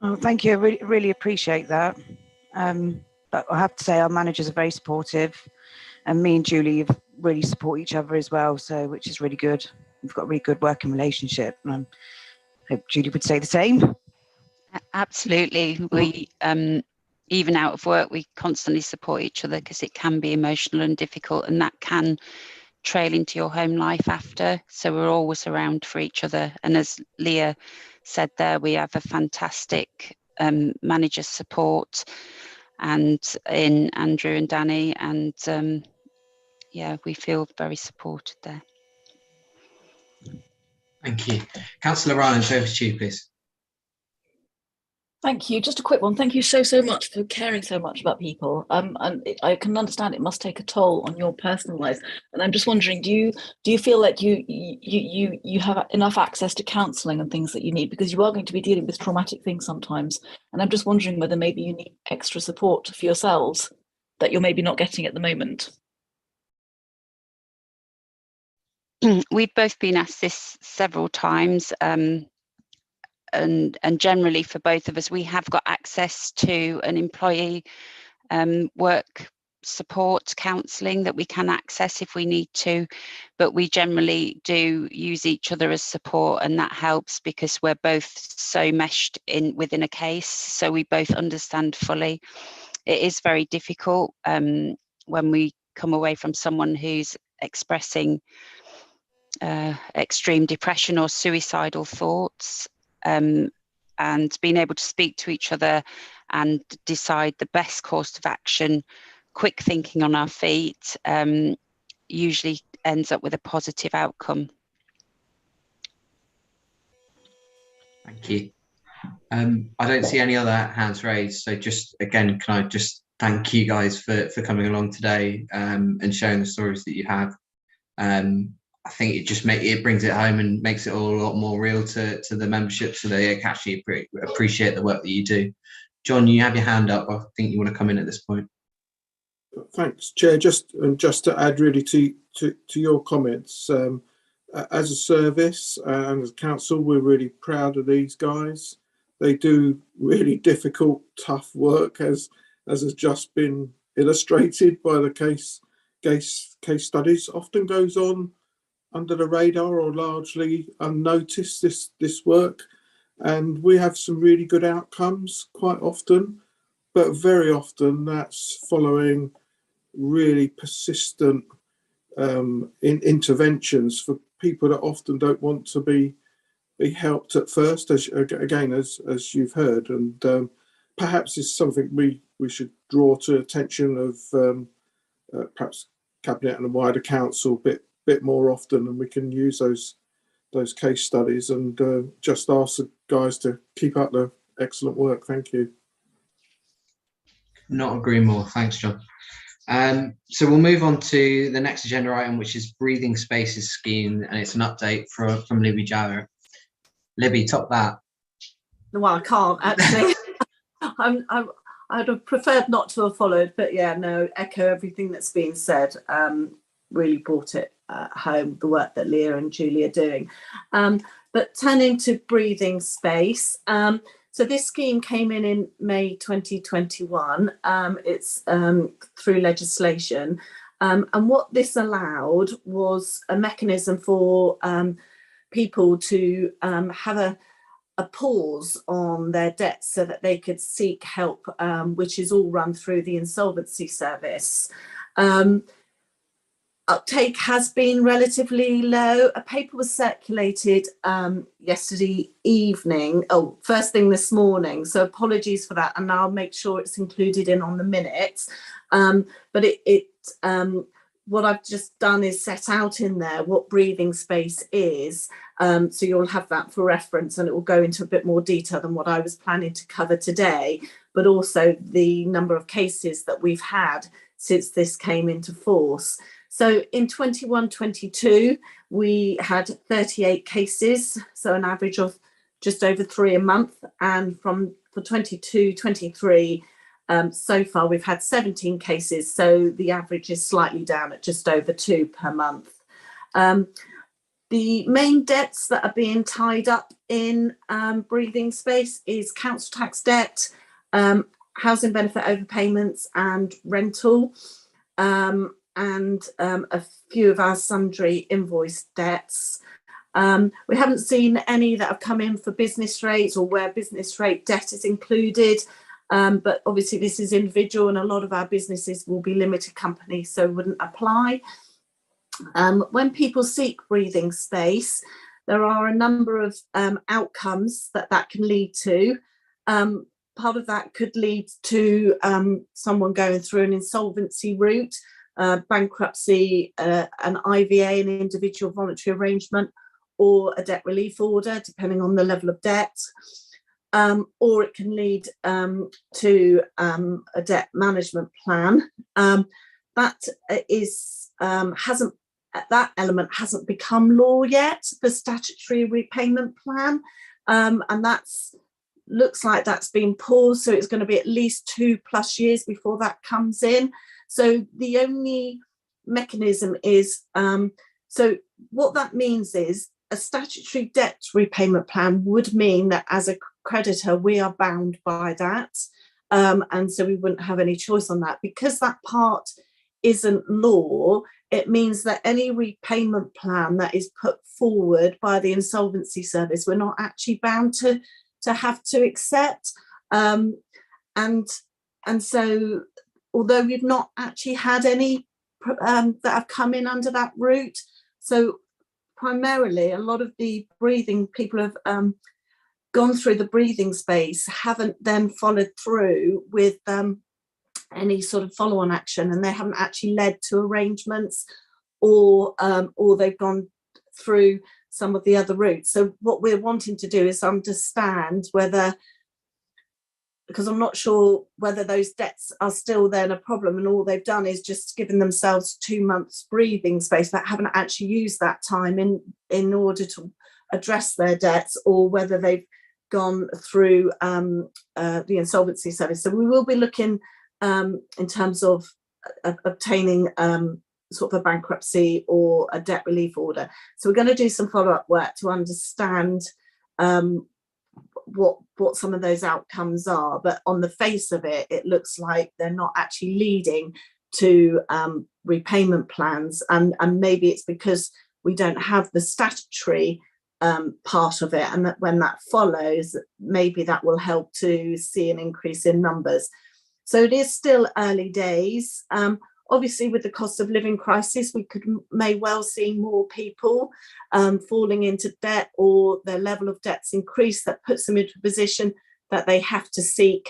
Oh, thank you. I really appreciate that. But I have to say our managers are very supportive, and me and Julie really support each other as well, so which is really good. We've got a really good working relationship, and I hope Julie would say the same. Absolutely. We even out of work, we constantly support each other because it can be emotional and difficult, and that can trail into your home life after. So we're always around for each other. And as Leah said there, we have a fantastic manager support and in Andrew and Danny, and yeah, we feel very supported there. Thank you. Councillor Rylance, over to you, please. Thank you. Just a quick one. Thank you so much for caring so much about people. And I can understand it must take a toll on your personal life. And I'm just wondering, do you feel like you have enough access to counselling and things that you need, because you are going to be dealing with traumatic things sometimes. And I'm just wondering whether maybe you need extra support for yourselves that you're maybe not getting at the moment. We've both been asked this several times. And generally for both of us, we have got access to an employee work support counselling that we can access if we need to, but we generally do use each other as support, and that helps because we're both so meshed within a case, so we both understand fully. It is very difficult when we come away from someone who's expressing extreme depression or suicidal thoughts. And being able to speak to each other and decide the best course of action, quick thinking on our feet, usually ends up with a positive outcome. Thank you. I don't see any other hands raised, so just again, can I just thank you guys for coming along today and sharing the stories that you have. I think it just brings it home and makes it all a lot more real to the membership, so they can actually appreciate the work that you do. John, you have your hand up. I think you want to come in at this point. Thanks, Chair. Just to add really to your comments, as a service and as a council, we're really proud of these guys. They do really difficult, tough work, as has just been illustrated by the case studies. Often goes on under the radar or largely unnoticed, this work, and we have some really good outcomes quite often, but very often that's following really persistent interventions for people that often don't want to be helped at first, as you've heard, and perhaps it's something we should draw to attention of perhaps Cabinet and the wider council bit more often, and we can use those case studies, and just ask the guys to keep up the excellent work. Thank you. Not agree more. Thanks, John. So we'll move on to the next agenda item, which is Breathing Spaces Scheme, and it's an update from Libby Jarrett. Libby, top that. Well, I can't actually. I'd have preferred not to have followed, but yeah, no, echo everything that's been said. Really brought it home, the work that Leah and Julie are doing. But turning to breathing space, so this scheme came in May 2021. It's through legislation, and what this allowed was a mechanism for people to have a pause on their debts so that they could seek help, which is all run through the insolvency service. Uptake has been relatively low. A paper was circulated yesterday evening, first thing this morning, so apologies for that, and I'll make sure it's included in on the minutes. But it what I've just done is set out in there what breathing space is. So you'll have that for reference, and it will go into a bit more detail than what I was planning to cover today, but also the number of cases that we've had since this came into force. So in 21-22, we had 38 cases, so an average of just over 3 a month. And for 22-23, so far we've had 17 cases, so the average is slightly down at just over 2 per month. The main debts that are being tied up in breathing space is council tax debt, housing benefit overpayments and rental, and a few of our sundry invoice debts. We haven't seen any that have come in for business rates or where business rate debt is included, but obviously this is individual, and a lot of our businesses will be limited companies, so wouldn't apply. When people seek breathing space, there are a number of outcomes that can lead to. Part of that could lead to someone going through an insolvency route, bankruptcy, an IVA, an individual voluntary arrangement, or a debt relief order, depending on the level of debt. Or it can lead to a debt management plan. That hasn't become law yet, the statutory repayment plan, and looks like that's been paused, so it's going to be at least 2+ years before that comes in. So the only mechanism is, so what that means is a statutory debt repayment plan would mean that as a creditor we are bound by that, and so we wouldn't have any choice on that. Because that part isn't law, it means that any repayment plan that is put forward by the insolvency service, we're not actually bound to have to accept. And so although we've not actually had any that have come in under that route, so primarily a lot of the breathing people have gone through the breathing space, haven't then followed through with any sort of follow-on action, and they haven't actually led to arrangements, or they've gone through some of the other routes. So what we're wanting to do is understand whether, because I'm not sure whether those debts are still then a problem, and all they've done is just given themselves 2 months breathing space, but haven't actually used that time in order to address their debts, or whether they've gone through the insolvency service. So we will be looking in terms of obtaining sort of a bankruptcy or a debt relief order. So we're going to do some follow-up work to understand what some of those outcomes are, but on the face of it, it looks like they're not actually leading to repayment plans, and maybe it's because we don't have the statutory part of it, and that when that follows, maybe that will help to see an increase in numbers. So it is still early days. Obviously, with the cost of living crisis, we may well see more people falling into debt, or their level of debt's increased. That puts them into a position that they have to seek,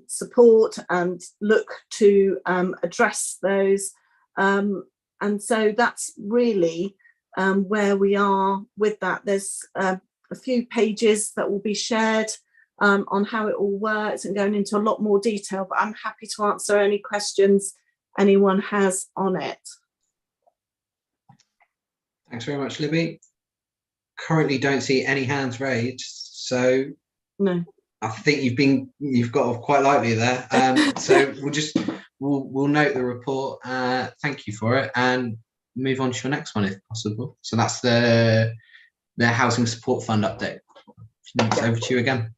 support and look to address those. And so that's really where we are with that. There's a few pages that will be shared on how it all works and going into a lot more detail, but I'm happy to answer any questions anyone has on it. Thanks very much, Libby. Currently don't see any hands raised, so no. I think you've got off quite lightly there. So we'll note the report. Thank you for it, and move on to your next one if possible. So that's the Housing Support Fund update. Over to you again.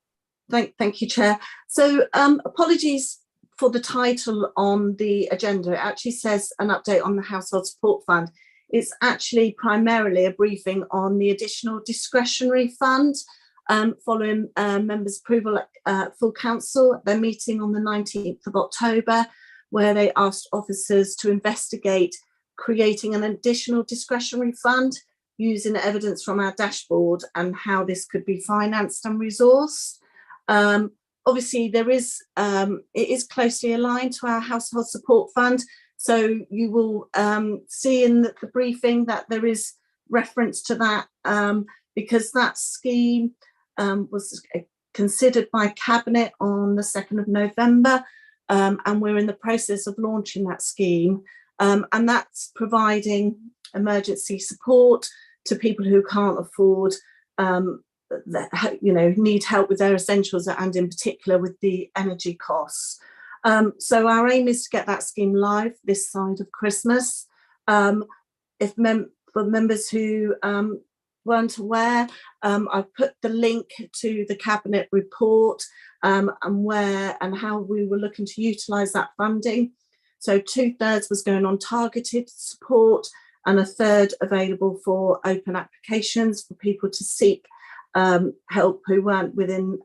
Thank you, Chair. So apologies for the title on the agenda. It actually says an update on the Household Support Fund. It's actually primarily a briefing on the additional discretionary fund following members' approval at full council. They're meeting on the 19th of October, where they asked officers to investigate creating an additional discretionary fund using evidence from our dashboard and how this could be financed and resourced. Obviously, it is closely aligned to our Household Support Fund. So you will see in the briefing that there is reference to that because that scheme was considered by Cabinet on the 2nd of November, and we're in the process of launching that scheme. And that's providing emergency support to people who can't afford, need help with their essentials, and in particular with the energy costs. So our aim is to get that scheme live this side of Christmas. For members who weren't aware, I've put the link to the Cabinet report and where and how we were looking to utilise that funding. So 2/3 was going on targeted support and 1/3 available for open applications for people to seek help who weren't within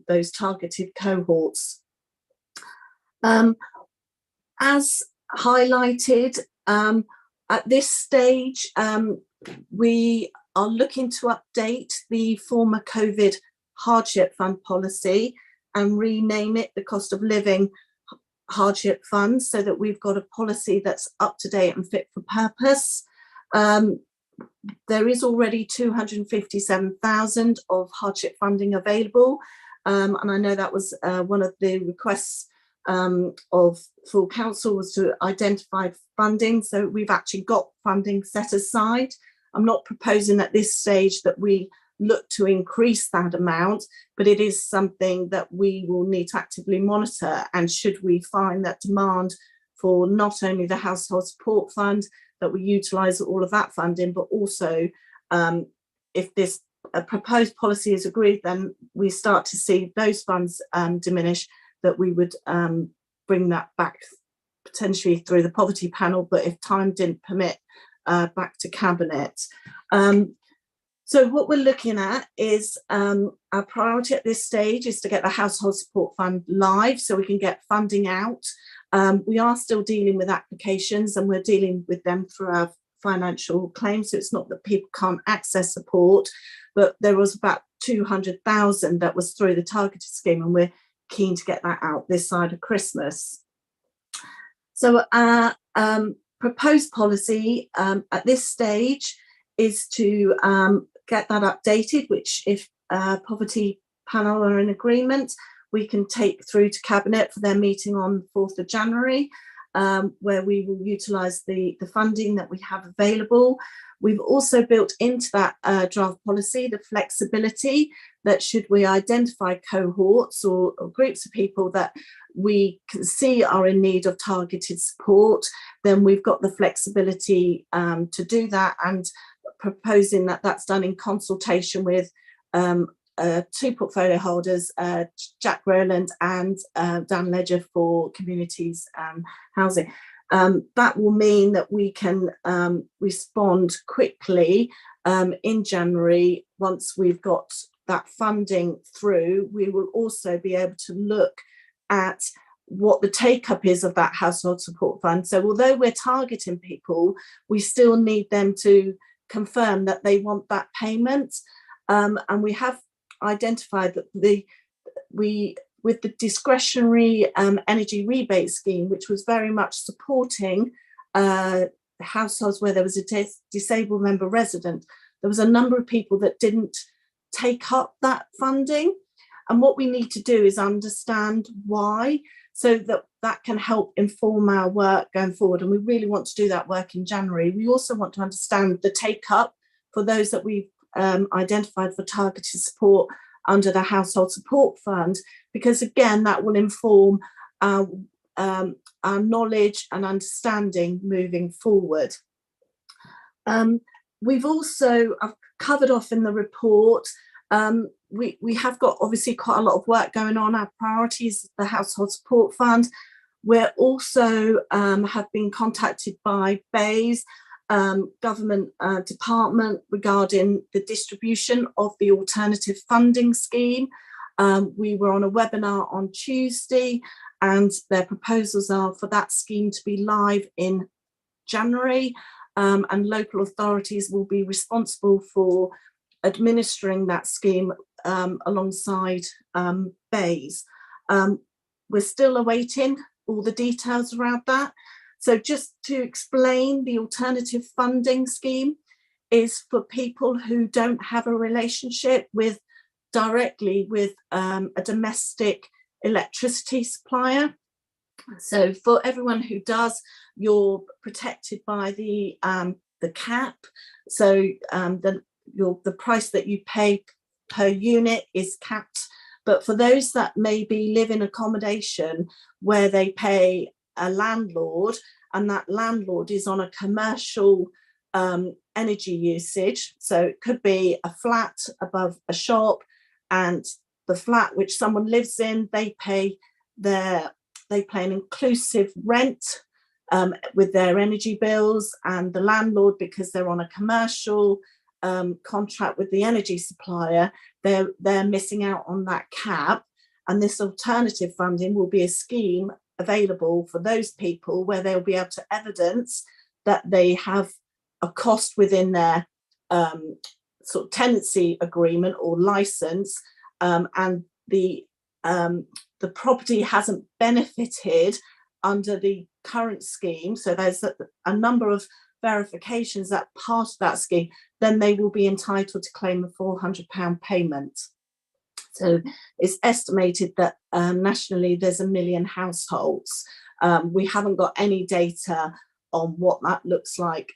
those targeted cohorts. As highlighted, at this stage, we are looking to update the former COVID hardship fund policy and rename it the Cost of Living Hardship Fund, so that we've got a policy that's up to date and fit for purpose. There is already 257,000 of hardship funding available, and I know that was one of the requests of full council, was to identify funding. So we've actually got funding set aside. I'm not proposing at this stage that we look to increase that amount, but it is something that we will need to actively monitor. And should we find that demand for not only the Household Support Fund, that we utilise all of that funding, but also if this proposed policy is agreed, then we start to see those funds diminish, that we would bring that back potentially through the poverty panel, but if time didn't permit, back to Cabinet. So what we're looking at is our priority at this stage is to get the Household Support Fund live so we can get funding out. We are still dealing with applications, and we're dealing with them through our financial claims. So it's not that people can't access support, but there was about 200,000 that was through the targeted scheme, and we're keen to get that out this side of Christmas. So our proposed policy at this stage is to get that updated, which if poverty panel are in agreement, we can take through to Cabinet for their meeting on 4th of January, where we will utilise the funding that we have available. We've also built into that draft policy the flexibility that should we identify cohorts or groups of people that we can see are in need of targeted support, then we've got the flexibility to do that, and proposing that that's done in consultation with 2 portfolio holders, Jack Rowland and Dan Ledger for Communities and Housing. That will mean that we can respond quickly in January. Once we've got that funding through, we will also be able to look at what the take-up is of that Household Support Fund. So although we're targeting people, we still need them to confirm that they want that payment. And we have identified that with the discretionary energy rebate scheme, which was very much supporting households where there was a disabled member resident, there was a number of people that didn't take up that funding. And what we need to do is understand why, so that that can help inform our work going forward. And we really want to do that work in January. We also want to understand the take-up for those that we've identified for targeted support under the Household Support Fund, because again, that will inform our knowledge and understanding moving forward. We've also covered off in the report, we have got obviously quite a lot of work going on. Our priorities, the Household Support Fund. We're also have been contacted by BEIS, government department, regarding the distribution of the alternative funding scheme. We were on a webinar on Tuesday, and their proposals are for that scheme to be live in January, and local authorities will be responsible for administering that scheme alongside BEIS. We're still awaiting all the details around that. So just to explain, the alternative funding scheme is for people who don't have a relationship directly with a domestic electricity supplier. So for everyone who does, you're protected by the cap. So the price that you pay per unit is capped. But for those that maybe live in accommodation where they pay a landlord, and that landlord is on a commercial energy usage, so it could be a flat above a shop, and the flat which someone lives in, they pay an inclusive rent with their energy bills, and the landlord, because they're on a commercial contract with the energy supplier, they're missing out on that cap. And this alternative funding will be a scheme available for those people where they'll be able to evidence that they have a cost within their sort of tenancy agreement or license, and the property hasn't benefited under the current scheme. So there's a number of verifications that part of that scheme, then they will be entitled to claim a £400 payment. So it's estimated that nationally there's 1 million households. We haven't got any data on what that looks like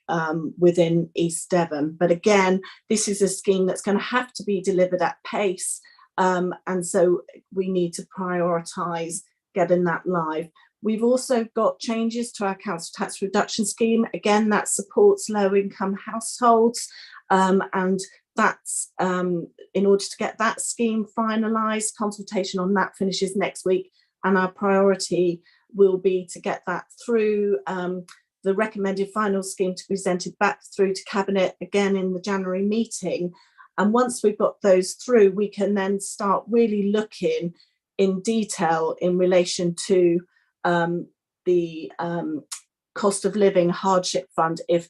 within East Devon. But again, this is a scheme that's going to have to be delivered at pace. And so we need to prioritise getting that live. We've also got changes to our council tax reduction scheme. Again, that supports low-income households, and that's in order to get that scheme finalised. Consultation on that finishes next week, and our priority will be to get that through the recommended final scheme to be presented back through to Cabinet again in the January meeting. And once we've got those through, we can then start really looking in detail in relation to the cost of living hardship fund if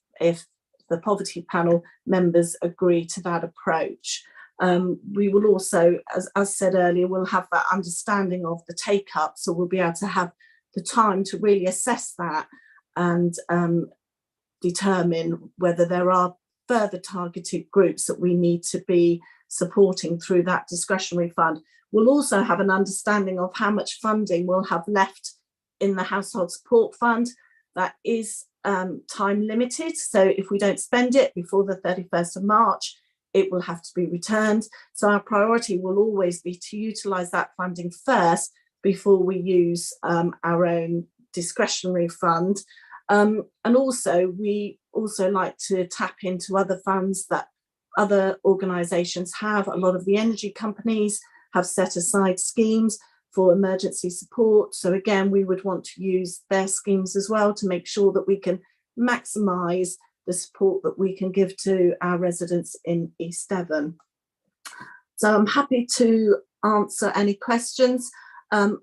the poverty panel members agree to that approach. We will also, as said earlier, we'll have that understanding of the take up, so we'll be able to have the time to really assess that and determine whether there are further targeted groups that we need to be supporting through that discretionary fund. We'll also have an understanding of how much funding we'll have left in the household support fund. That is time limited, so if we don't spend it before the 31st of March, it will have to be returned. So our priority will always be to utilise that funding first before we use our own discretionary fund. And also, we also like to tap into other funds that other organisations have. A lot of the energy companies have set aside schemes for emergency support. So again, we would want to use their schemes as well to make sure that we can maximise the support that we can give to our residents in East Devon. So I'm happy to answer any questions. The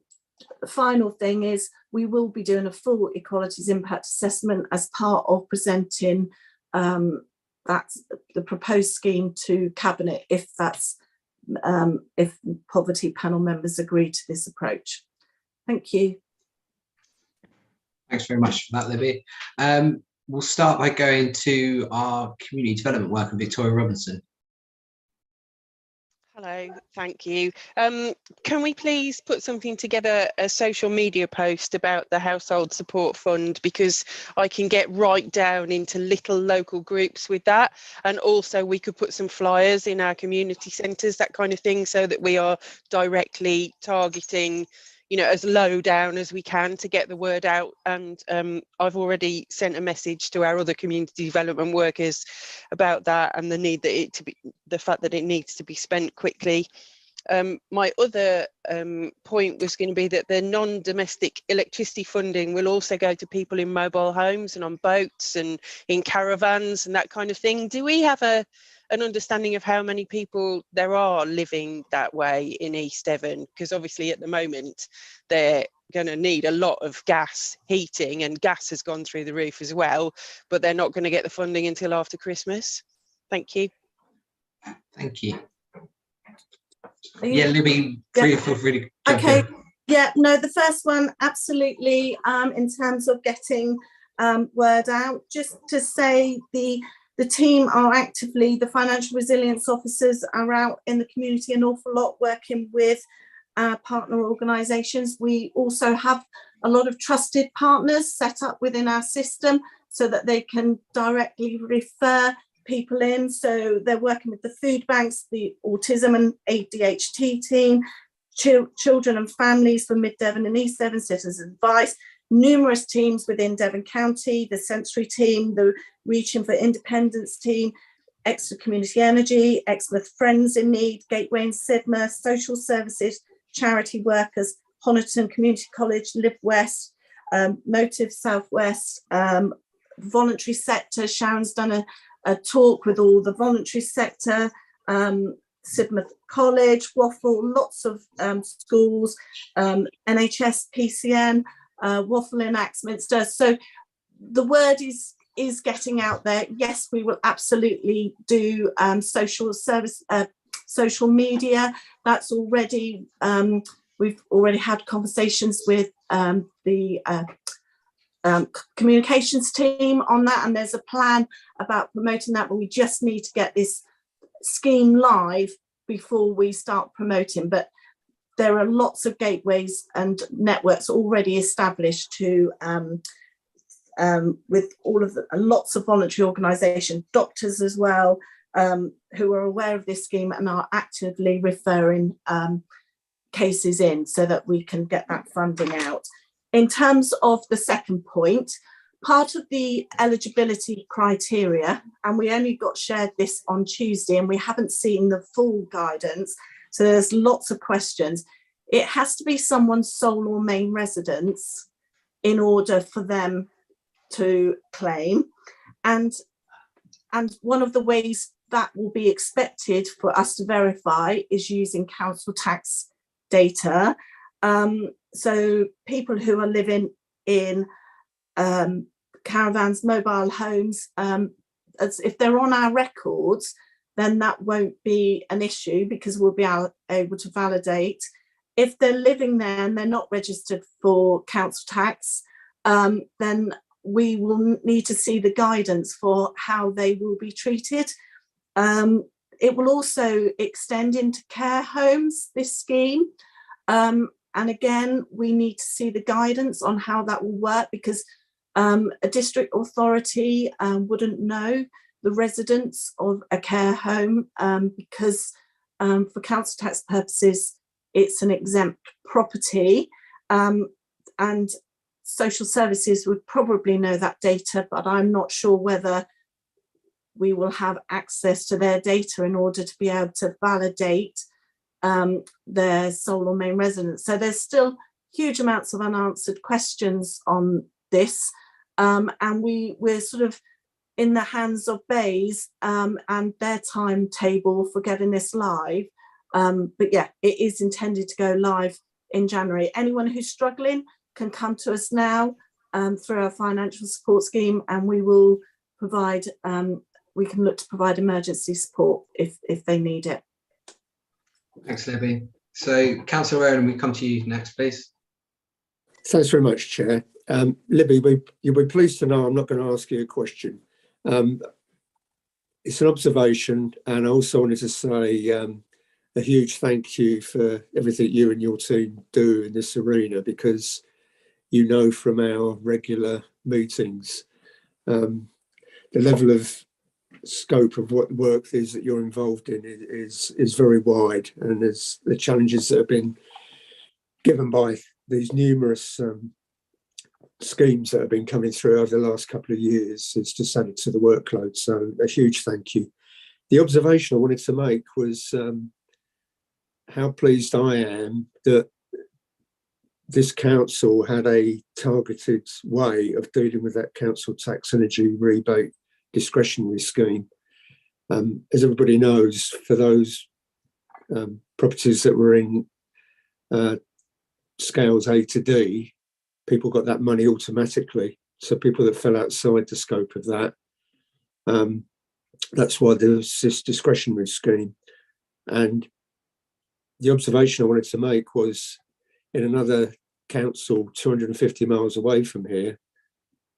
final thing is we will be doing a full equalities impact assessment as part of presenting that's the proposed scheme to Cabinet if poverty panel members agree to this approach. Thank you. Thanks very much for that, Libby. We'll start by going to our community development worker, Victoria Robinson. Hello, thank you. Can we please put something together, a social media post about the Household Support Fund, because I can get right down into little local groups with that, and also we could put some flyers in our community centres, that kind of thing, so that we are directly targeting, you know, as low down as we can to get the word out. And I've already sent a message to our other community development workers about that and the need that the fact that it needs to be spent quickly. My other point was going to be that the non-domestic electricity funding will also go to people in mobile homes and on boats and in caravans and that kind of thing. Do we have an understanding of how many people there are living that way in East Devon? Because obviously at the moment they're going to need a lot of gas heating, and gas has gone through the roof as well, but they're not going to get the funding until after Christmas. Thank you. Thank you. Yeah, Libby, feel free to jump okay. in. Yeah, no, the first one, absolutely. In terms of getting word out, just to say the team are actively, the financial resilience officers are out in the community an awful lot working with our partner organisations. We also have a lot of trusted partners set up within our system so that they can directly refer people in. So they're working with the food banks, the autism and ADHD team, children and families for Mid Devon and East Devon, Citizens Advice, numerous teams within Devon County, the sensory team, the Reaching for Independence team, Exeter Community Energy, Exmouth Friends in Need, Gateway and Sidmouth, social services, charity workers, Honiton Community College, Live West, Motive Southwest, voluntary sector. Sharon's done a talk with all the voluntary sector, Sidmouth College, Waffle, lots of schools, NHS, PCN, Waffle in Axminster. So the word is getting out there. Yes, we will absolutely do social media. That's already, we've already had conversations with the communications team on that, and there's a plan about promoting that, but we just need to get this scheme live before we start promoting. But there are lots of gateways and networks already established to with all of lots of voluntary organisations, doctors as well, who are aware of this scheme and are actively referring cases in so that we can get that funding out. In terms of the second point, part of the eligibility criteria, and we only got shared this on Tuesday and we haven't seen the full guidance, so there's lots of questions. It has to be someone's sole or main residence in order for them to claim. And one of the ways that will be expected for us to verify is using council tax data. So people who are living in caravans, mobile homes, as if they're on our records, then that won't be an issue because we'll be able to validate. If they're living there and they're not registered for council tax, then we will need to see the guidance for how they will be treated. It will also extend into care homes, this scheme. And again, we need to see the guidance on how that will work, because a district authority wouldn't know the residents of a care home because for council tax purposes, it's an exempt property. And social services would probably know that data, but I'm not sure whether we will have access to their data in order to be able to validate their sole or main residence. So there's still huge amounts of unanswered questions on this, and we're sort of in the hands of BEIS and their timetable for getting this live. But yeah, it is intended to go live in January. Anyone who's struggling can come to us now through our financial support scheme, and we will provide, we can look to provide emergency support if they need it. Thanks, Libby. So, Councillor Owen, we come to you next, please. Thanks very much, Chair. Libby, you'll be pleased to know I'm not going to ask you a question. It's an observation, and I also wanted to say a huge thank you for everything you and your team do in this arena, because you know from our regular meetings the level of scope of what work is that you're involved in is very wide, and there's the challenges that have been given by these numerous schemes that have been coming through over the last couple of years. It's just added to the workload, so a huge thank you. The observation I wanted to make was how pleased I am that this council had a targeted way of dealing with that council tax energy rebate discretionary scheme. As everybody knows, for those properties that were in scales A to D, people got that money automatically. So people that fell outside the scope of that, that's why there's this discretionary scheme. And the observation I wanted to make was in another council 250 miles away from here,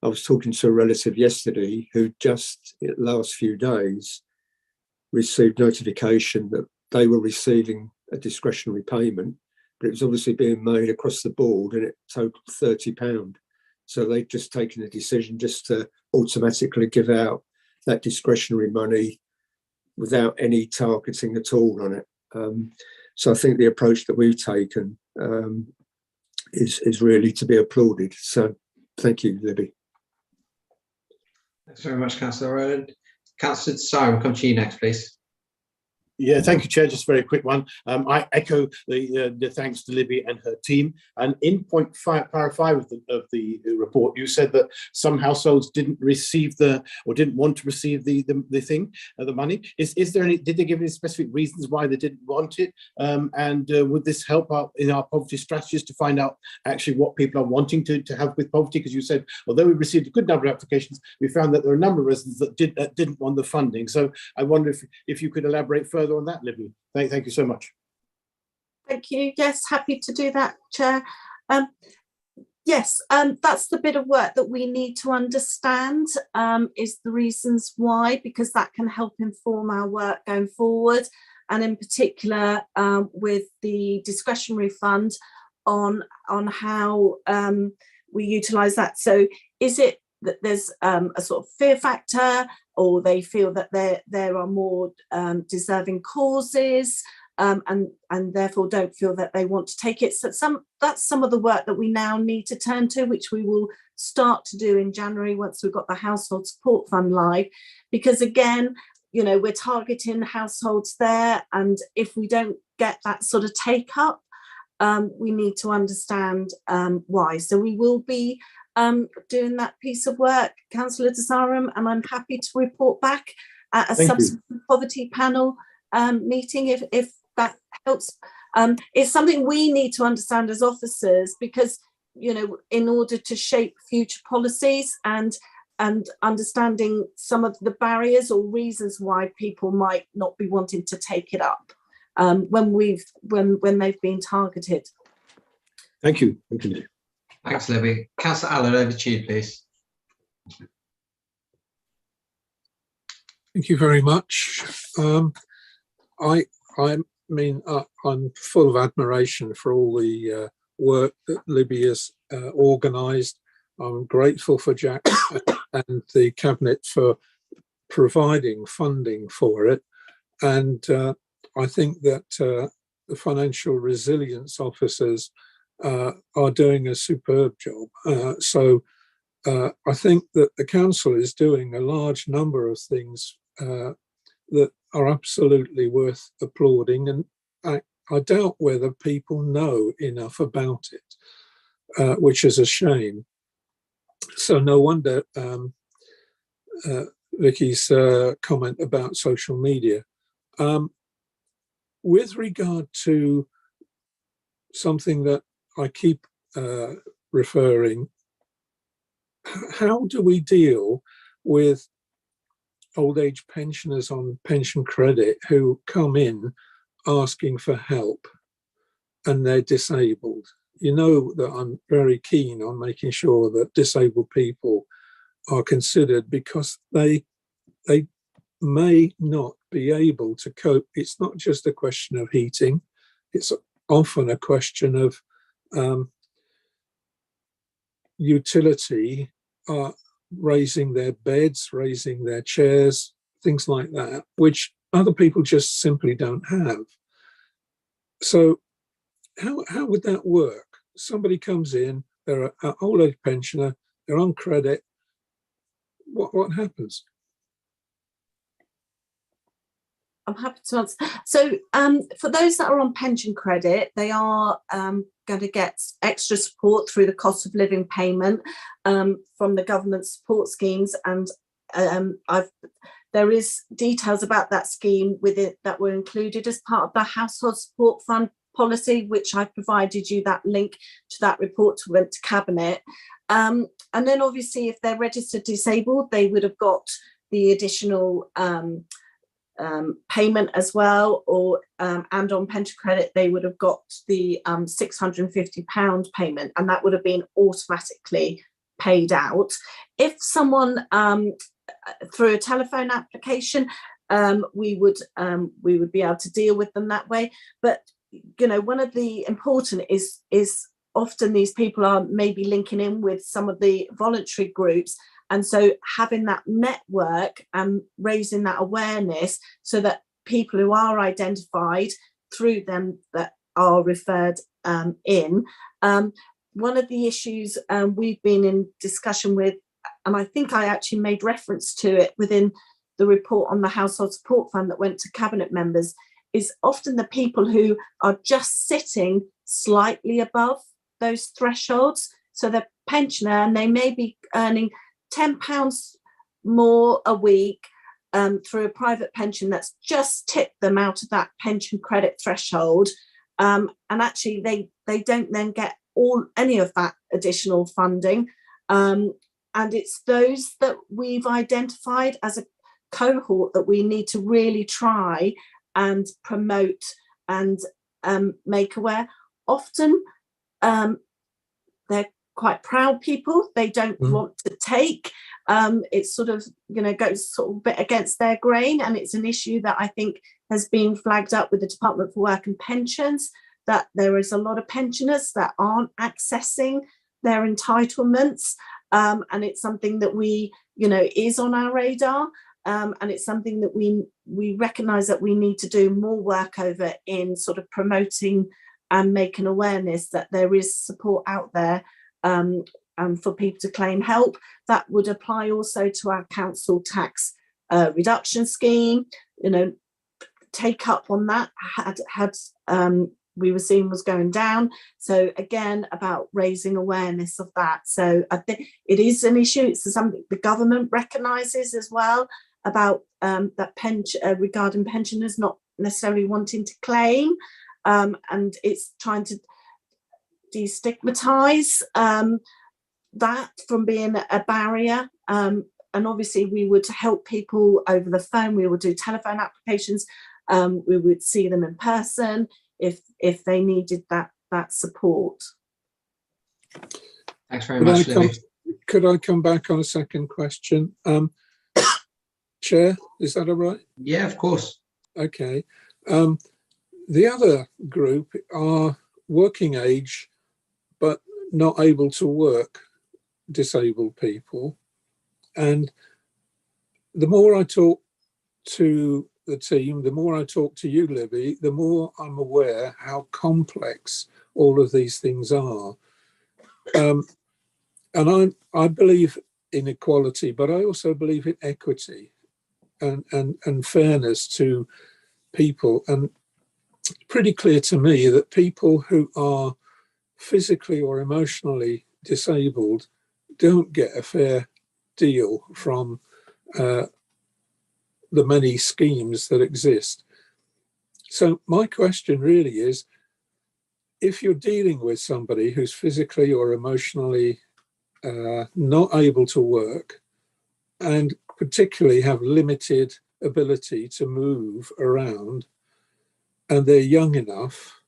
I was talking to a relative yesterday who just in the last few days received notification that they were receiving a discretionary payment, but it was obviously being made across the board and it totaled £30. So they'd just taken a decision just to automatically give out that discretionary money without any targeting at all on it. So I think the approach that we've taken is really to be applauded. So thank you, Libby. Thanks very much, Councillor Rowland. Councillor Simon, come to you next, please. Yeah, thank you, Chair. Just a very quick one. I echo the thanks to Libby and her team. And in point 5, para 5 of the report, you said that some households didn't receive or didn't want to receive the money. Is there any? Did they give any specific reasons why they didn't want it? And would this help out in our poverty strategies to find out actually what people are wanting to have with poverty? Because you said although we received a good number of applications, we found that there are a number of residents that didn't want the funding. So I wonder if you could elaborate further on that, Libby. Thank you so much. Thank you. Yes, happy to do that, Chair. Yes, that's the bit of work that we need to understand, is the reasons why, because that can help inform our work going forward, and in particular with the discretionary fund on how we utilise that. So is it that there's a sort of fear factor, or they feel that there are more deserving causes, and therefore don't feel that they want to take it? So that's some of the work that we now need to turn to, which we will start to do in January once we've got the Household Support Fund live. Because again, we're targeting households there, and if we don't get that sort of take up, we need to understand why. So we will be doing that piece of work, Councillor Desarum, and I'm happy to report back at a subsequent poverty panel meeting if that helps. It's something we need to understand as officers, because in order to shape future policies and understanding some of the barriers or reasons why people might not be wanting to take it up when they've been targeted. Thank you. Thank you. Thanks, Libby. Councillor Allen, over to you, please. Thank you very much. I mean, I'm full of admiration for all the work that Libby has organised. I'm grateful for Jack and the Cabinet for providing funding for it. And I think that the financial resilience officers are doing a superb job. So I think that the council is doing a large number of things that are absolutely worth applauding, and I doubt whether people know enough about it, which is a shame. So no wonder Vicky's comment about social media. With regard to something that I keep referring, how do we deal with old age pensioners on pension credit who come in asking for help and they're disabled? You know that I'm very keen on making sure that disabled people are considered, because they may not be able to cope. It's not just a question of heating, it's often a question of utility, raising their beds, raising their chairs, things like that, which other people just simply don't have. So how would that work? Somebody comes in, they're an old age pensioner, they're on credit. What happens? I'm happy to answer. So for those that are on pension credit, they are going to get extra support through the cost of living payment from the government support schemes. And there is details about that scheme with it that were included as part of the Household Support Fund policy, which I provided you that link to that report to went to Cabinet. And then obviously if they're registered disabled, they would have got the additional payment as well, or and on pension credit they would have got the £650 payment, and that would have been automatically paid out. If someone through a telephone application, we would be able to deal with them that way. But you know, one of the important is often these people are maybe linking in with some of the voluntary groups, and so having that network and raising that awareness so that people who are identified through them that are referred in. One of the issues we've been in discussion with, and I think I actually made reference to it within the report on the Household Support Fund that went to Cabinet members, is often the people who are just sitting slightly above those thresholds. So they're pensioner and they may be earning £10 more a week through a private pension that's just tipped them out of that pension credit threshold. And actually they don't then get any of that additional funding. And it's those that we've identified as a cohort that we need to really try and promote and make aware. Often they're quite proud people. They don't want to take. It's sort of, you know, goes sort of a bit against their grain, and it's an issue that I think has been flagged up with the Department for Work and Pensions, that there is a lot of pensioners that aren't accessing their entitlements, and it's something that we, you know, is on our radar, and it's something that we recognise that we need to do more work over in sort of promoting and making awareness that there is support out there for people to claim help. That would apply also to our council tax reduction scheme. You know, take up on that had we were seeing was going down. So again, about raising awareness of that. So I think it is an issue. It's something the government recognises as well, about that pension regarding pensioners not necessarily wanting to claim, and it's trying to destigmatise that from being a barrier. And obviously we would help people over the phone. We would do telephone applications. We would see them in person if they needed that support. Thanks very much, Libby. Could I come back on a second question? Chair, is that all right? Yeah, of course. Okay. The other group are working age, but not able to work, disabled people. And the more I talk to the team, the more I talk to you, Libby, the more I'm aware how complex all of these things are. And I believe in equality, but I also believe in equity and fairness to people. And it's pretty clear to me that people who are physically or emotionally disabled don't get a fair deal from the many schemes that exist. So my question really is, if you're dealing with somebody who's physically or emotionally not able to work, and particularly have limited ability to move around, and they're young enough,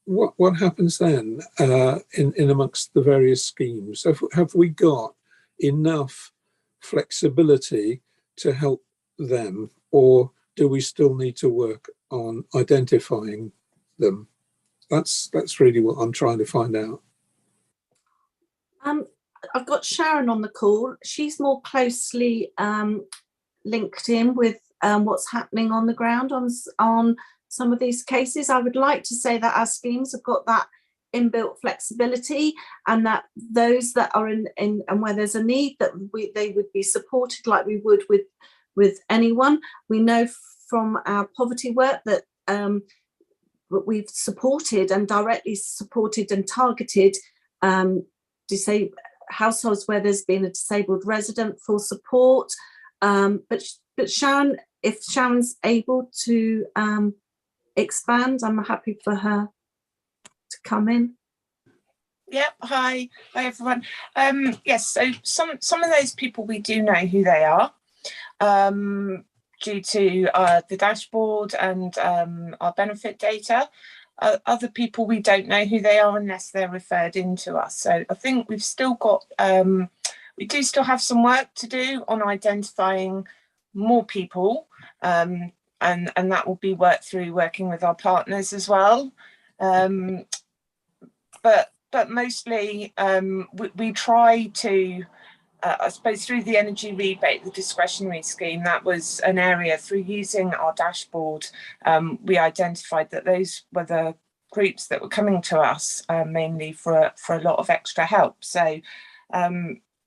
what happens then in amongst the various schemes? Have we got enough flexibility to help them, or do we still need to work on identifying them? That's really what I'm trying to find out. I've got Sharon on the call. She's more closely linked in with what's happening on the ground on some of these cases. I would like to say that our schemes have got that inbuilt flexibility, and that those that are in and where there's a need, that they would be supported like we would with anyone. We know from our poverty work that we've supported and directly supported and targeted households where there's been a disabled resident for support. But Sharon, if Sharon's able to expand, I'm happy for her to come in. Yep. Hi everyone. Yes, so some of those people, we do know who they are due to the dashboard and our benefit data. other people, we don't know who they are unless they're referred in to us. So I think we've still got, we do still have some work to do on identifying more people, and that will be worked through working with our partners as well. But mostly we try to, I suppose, through the energy rebate, the discretionary scheme, that was an area through using our dashboard. We identified that those were the groups that were coming to us mainly for a lot of extra help. So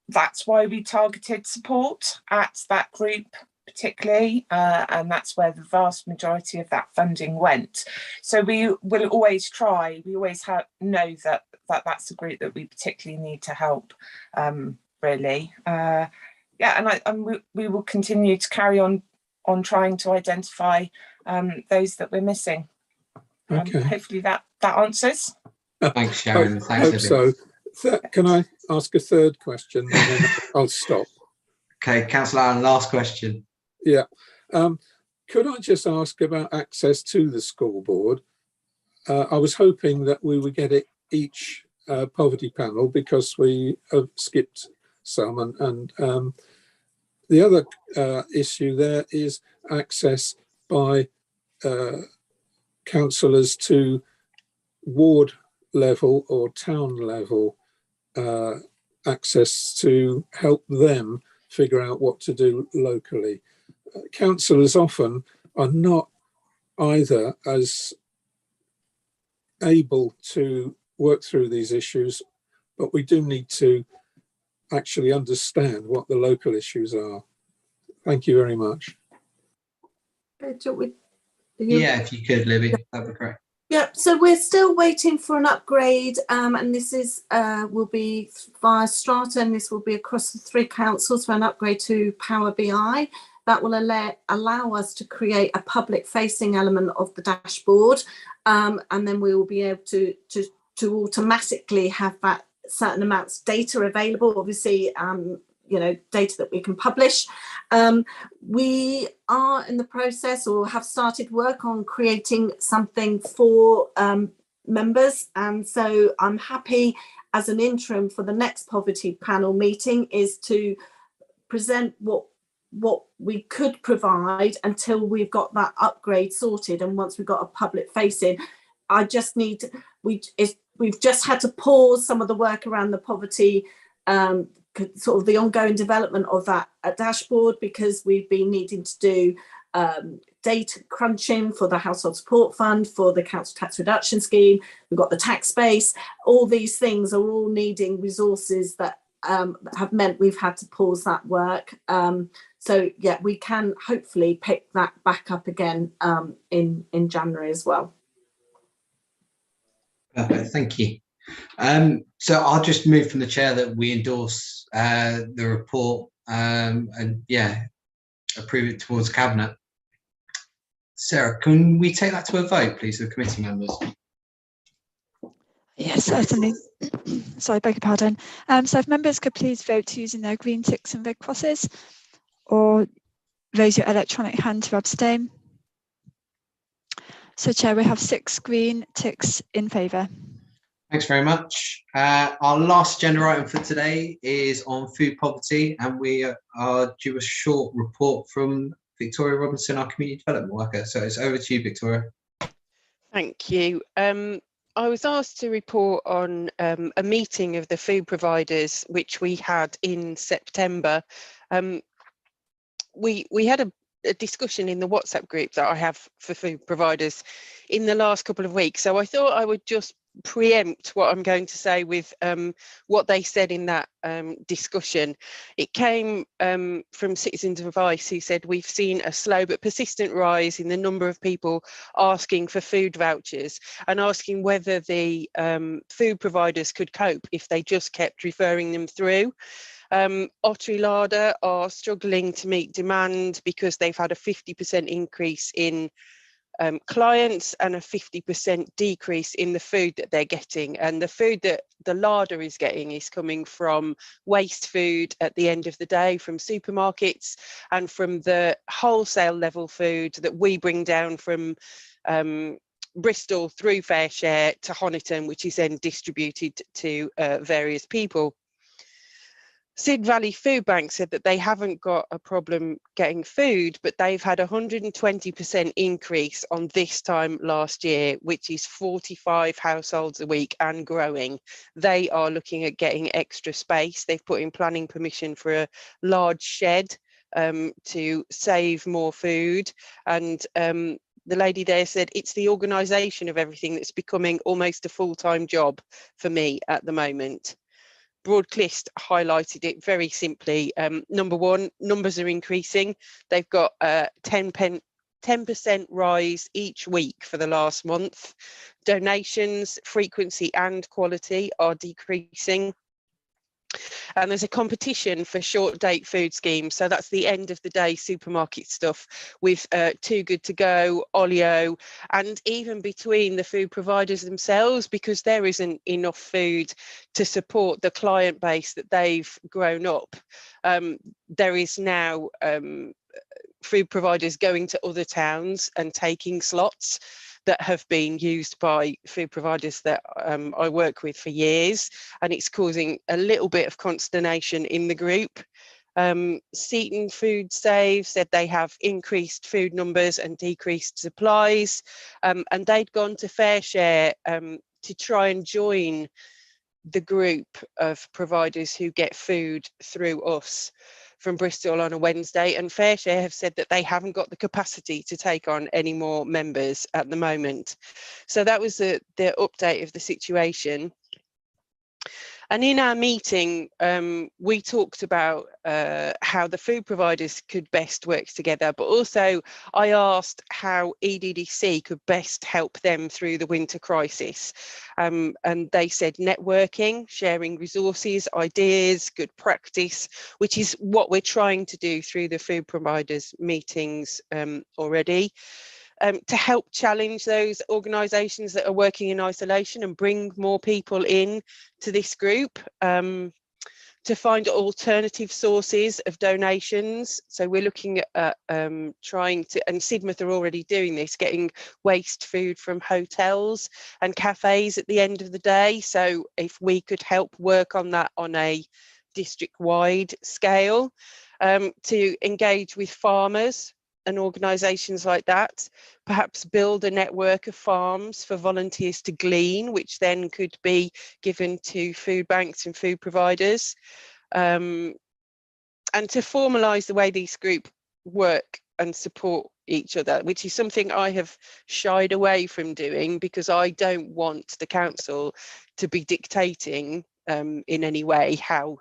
that's why we targeted support at that group particularly, and that's where the vast majority of that funding went. So we will always try, we always know that that's a group that we particularly need to help, really. And we will continue to carry on trying to identify those that we're missing. Okay. Hopefully that answers. Thanks, Sharon. Thanks, Libby. So, can I ask a third question, and then I'll stop? Okay, Councillor Allen, last question. Yeah. Could I just ask about access to the school board? I was hoping that we would get it each poverty panel, because we have skipped some, and the other issue there is access by councillors to ward level or town level access to help them figure out what to do locally. Councillors often are not either as able to work through these issues, but we do need to actually understand what the local issues are. Thank you very much. Yeah, if you could, Libby, that'd be great. Yeah, so we're still waiting for an upgrade, and this is will be via Strata, and this will be across the 3 councils for an upgrade to Power BI. That will allow us to create a public-facing element of the dashboard, and then we will be able to automatically have that certain amounts of data available. Obviously, data that we can publish. We are in the process, or have started work on creating something for members, and so I'm happy as an interim for the next poverty panel meeting is to present what we could provide until we've got that upgrade sorted, and once we've got a public facing, we've just had to pause some of the work around the poverty, sort of the ongoing development of that dashboard, because we've been needing to do data crunching for the household support fund, for the council tax reduction scheme. We've got the tax base. All these things are all needing resources that have meant we've had to pause that work. So yeah, we can hopefully pick that back up again in January as well. Perfect, thank you. So I'll just move from the chair that we endorse the report and yeah, approve it towards Cabinet. Sarah, can we take that to a vote, please, the committee members? Yes, certainly. Sorry, beg your pardon. So if members could please vote using their green ticks and red crosses, or raise your electronic hand to abstain. So Chair, we have 6 green ticks in favour. Thanks very much. Our last agenda item for today is on food poverty, and we are due a short report from Victoria Robinson, our community development worker. So it's over to you, Victoria. Thank you. I was asked to report on a meeting of the food providers, which we had in September. We had a discussion in the WhatsApp group that I have for food providers in the last couple of weeks. So I thought I would just preempt what I'm going to say with what they said in that discussion. It came from Citizens Advice, who said we've seen a slow but persistent rise in the number of people asking for food vouchers, and asking whether the food providers could cope if they just kept referring them through. Ottery Larder are struggling to meet demand because they've had a 50% increase in clients and a 50% decrease in the food that they're getting, and the food that the larder is getting is coming from waste food at the end of the day from supermarkets, and from the wholesale level food that we bring down from Bristol through FareShare to Honiton, which is then distributed to various people. Sid Valley Food Bank said that they haven't got a problem getting food, but they've had a 120% increase on this time last year, which is 45 households a week and growing. They are looking at getting extra space. They've put in planning permission for a large shed to save more food. And the lady there said, it's the organisation of everything that's becoming almost a full-time job for me at the moment. Broadcliffe highlighted it very simply. Number one, numbers are increasing. They've got a 10% rise each week for the last month. Donations, frequency and quality are decreasing. And there's a competition for short date food schemes. So that's the end of the day supermarket stuff with Too Good To Go, Olio, and even between the food providers themselves, because there isn't enough food to support the client base that they've grown up. There is now food providers going to other towns and taking slots that have been used by food providers that I work with for years, and it's causing a little bit of consternation in the group. Seaton Food Save said they have increased food numbers and decreased supplies, and they'd gone to FareShare to try and join the group of providers who get food through us from Bristol on a Wednesday, and FareShare have said that they haven't got the capacity to take on any more members at the moment. So that was the update of the situation. And in our meeting, we talked about how the food providers could best work together, but also I asked how EDDC could best help them through the winter crisis. And they said networking, sharing resources, ideas, good practice, which is what we're trying to do through the food providers meetings already. To help challenge those organisations that are working in isolation and bring more people in to this group, to find alternative sources of donations. So we're looking at trying to, and Sidmouth are already doing this, getting waste food from hotels and cafes at the end of the day. So if we could help work on that on a district-wide scale, to engage with farmers and organisations like that, perhaps build a network of farms for volunteers to glean, which then could be given to food banks and food providers, and to formalise the way these groups work and support each other, which is something I have shied away from doing because I don't want the council to be dictating in any way how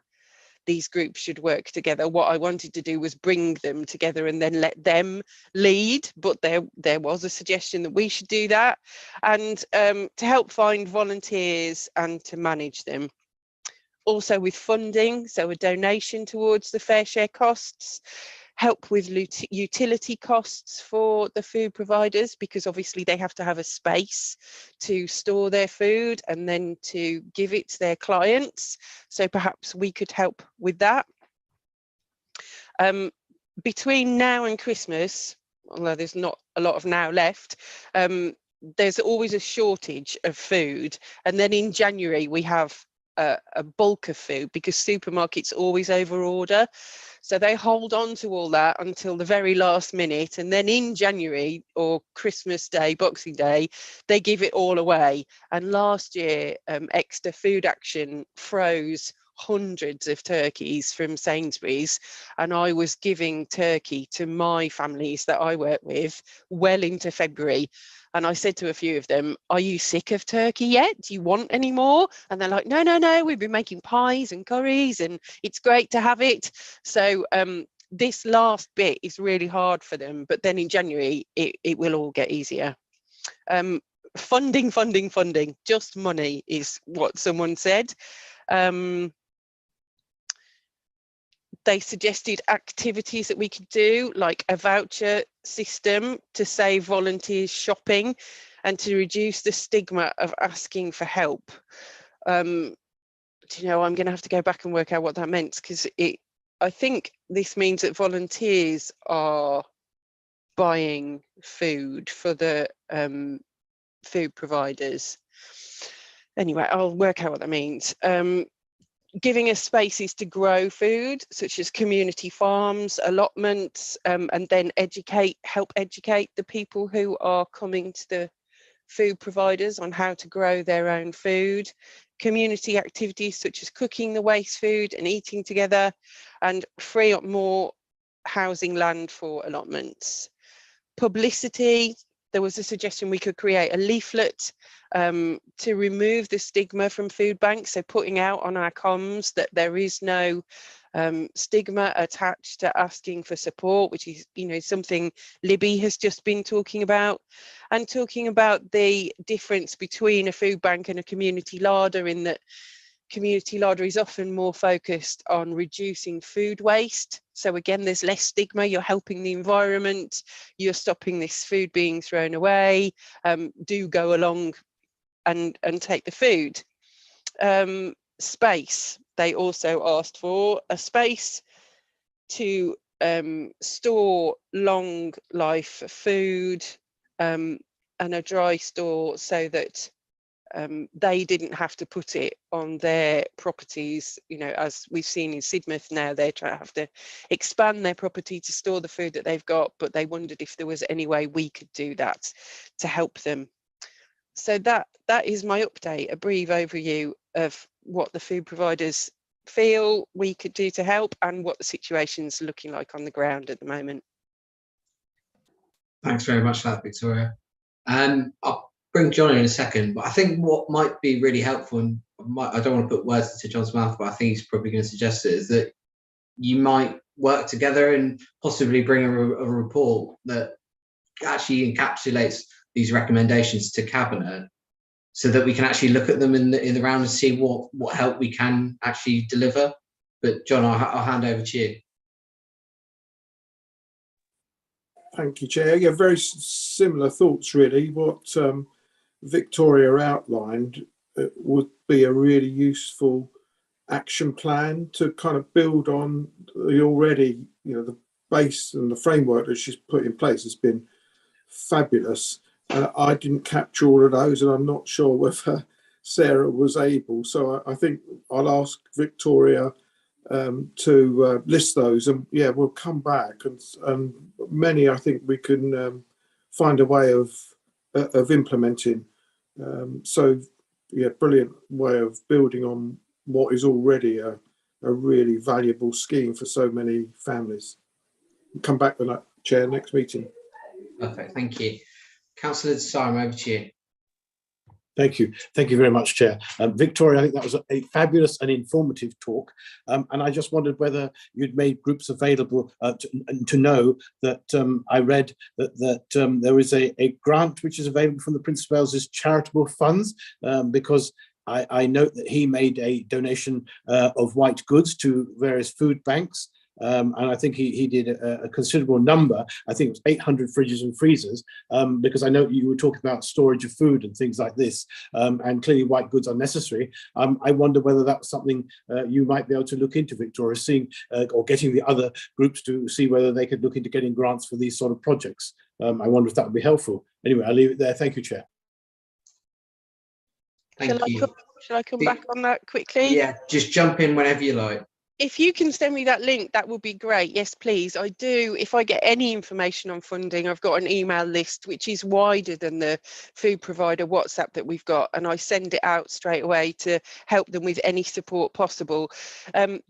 these groups should work together. What I wanted to do was bring them together and then let them lead, but there was a suggestion that we should do that, and to help find volunteers and to manage them. Also with funding, so a donation towards the FareShare costs, help with utility costs for the food providers, because obviously they have to have a space to store their food and then to give it to their clients. So perhaps we could help with that. Between now and Christmas, although there's not a lot of now left, there's always a shortage of food. And then in January, we have a bulk of food because supermarkets always overorder. So they hold on to all that until the very last minute. And then in January or Christmas Day, Boxing Day, they give it all away. And last year, Exeter Food Action froze hundreds of turkeys from Sainsbury's, and I was giving turkey to my families that I work with well into February. And I said to a few of them, are you sick of turkey yet? Do you want any more? And they're like, no, we've been making pies and curries and it's great to have it. So this last bit is really hard for them, but then in January, it will all get easier. Funding, just money is what someone said. They suggested activities that we could do, like a voucher system to save volunteers shopping and to reduce the stigma of asking for help. Do you know, I'm going to have to go back and work out what that meant, because I think this means that volunteers are buying food for the food providers. Anyway, I'll work out what that means. Giving us spaces to grow food, such as community farms, allotments, and then help educate the people who are coming to the food providers on how to grow their own food. Community activities such as cooking the waste food and eating together, and free up more housing land for allotments. Publicity. There was a suggestion we could create a leaflet to remove the stigma from food banks, so putting out on our comms that there is no stigma attached to asking for support, which is, you know, something Libby has just been talking about, and talking about the difference between a food bank and a community larder, in that community larder is often more focused on reducing food waste. So again, there's less stigma, you're helping the environment, you're stopping this food being thrown away, do go along and take the food. Space, they also asked for a space to store long life food and a dry store, so that they didn't have to put it on their properties. You know, as we've seen in Sidmouth now, they're trying to have to expand their property to store the food that they've got, but they wondered if there was any way we could do that to help them. So that is my update, a brief overview of what the food providers feel we could do to help and what the situation's looking like on the ground at the moment. Thanks very much for that, Victoria. I'll bring John in a second, but I think what might be really helpful, and I don't want to put words into John's mouth, but I think he's probably going to suggest it, is that you might work together and possibly bring a report that actually encapsulates these recommendations to Cabinet, so that we can actually look at them in the round and see what help we can actually deliver. But John, I'll hand over to you. Thank you, Chair. Yeah, very similar thoughts, really. What Victoria outlined would be a really useful action plan to kind of build on the already, you know, the base and the framework that she's put in place has been fabulous. I didn't capture all of those, and I'm not sure whether Sarah was able. So I think I'll ask Victoria to list those, and yeah, we'll come back. And many, I think we can find a way of implementing. So yeah, brilliant way of building on what is already a really valuable scheme for so many families. Come back with that, Chair, next meeting. Perfect, thank you. Councillor Simon, over to you. Thank you. Thank you very much, Chair. Victoria, I think that was a fabulous and informative talk. And I just wondered whether you'd made groups available to know that I read that there is a grant which is available from the Prince of Wales's charitable funds, because I note that he made a donation of white goods to various food banks. And I think he did a considerable number. I think it was 800 fridges and freezers, because I know you were talking about storage of food and things like this, and clearly white goods are necessary. I wonder whether that's something you might be able to look into, Victoria, seeing or getting the other groups to see whether they could look into getting grants for these sort of projects. I wonder if that would be helpful. Anyway, I'll leave it there. Thank you, Chair. Thank you. Shall I come back on that quickly? Yeah, just jump in whenever you like. If you can send me that link, that would be great. Yes, please. I do. If I get any information on funding, I've got an email list which is wider than the food provider WhatsApp that we've got, and I send it out straight away to help them with any support possible.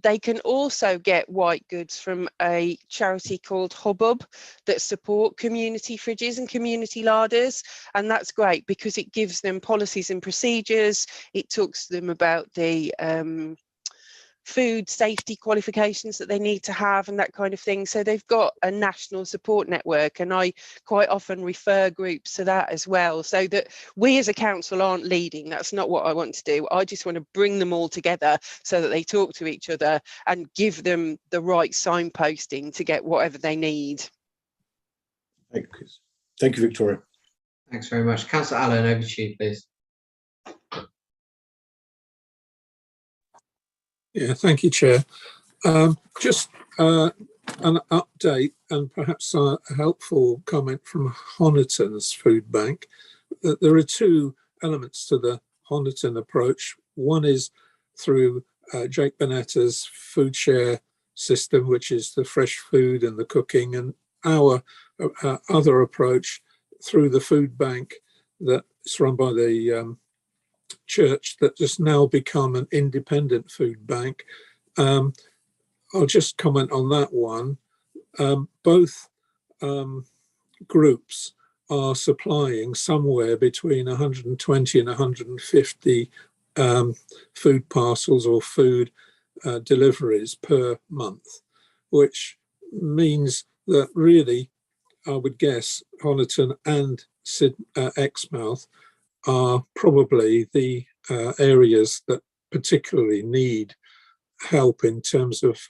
They can also get white goods from a charity called Hubbub that support community fridges and community larders, and that's great because it gives them policies and procedures. It talks to them about the food safety qualifications that they need to have and that kind of thing. So they've got a national support network, and I quite often refer groups to that as well, so that we as a council aren't leading. That's not what I want to do. I just want to bring them all together so that they talk to each other and give them the right signposting to get whatever they need. Thank you. Thank you, Victoria. Thanks very much. Councillor Allen, over to you, please. Yeah, thank you, Chair. Just an update and perhaps a helpful comment from Honiton's Food Bank. there are two elements to the Honiton approach. One is through Jake Bonetta's food share system, which is the fresh food and the cooking, and our other approach through the food bank that's run by the church that has now become an independent food bank. I'll just comment on that one. Both groups are supplying somewhere between 120 and 150 food parcels or food deliveries per month, which means that really, I would guess, Honiton and Exmouth are probably the areas that particularly need help in terms of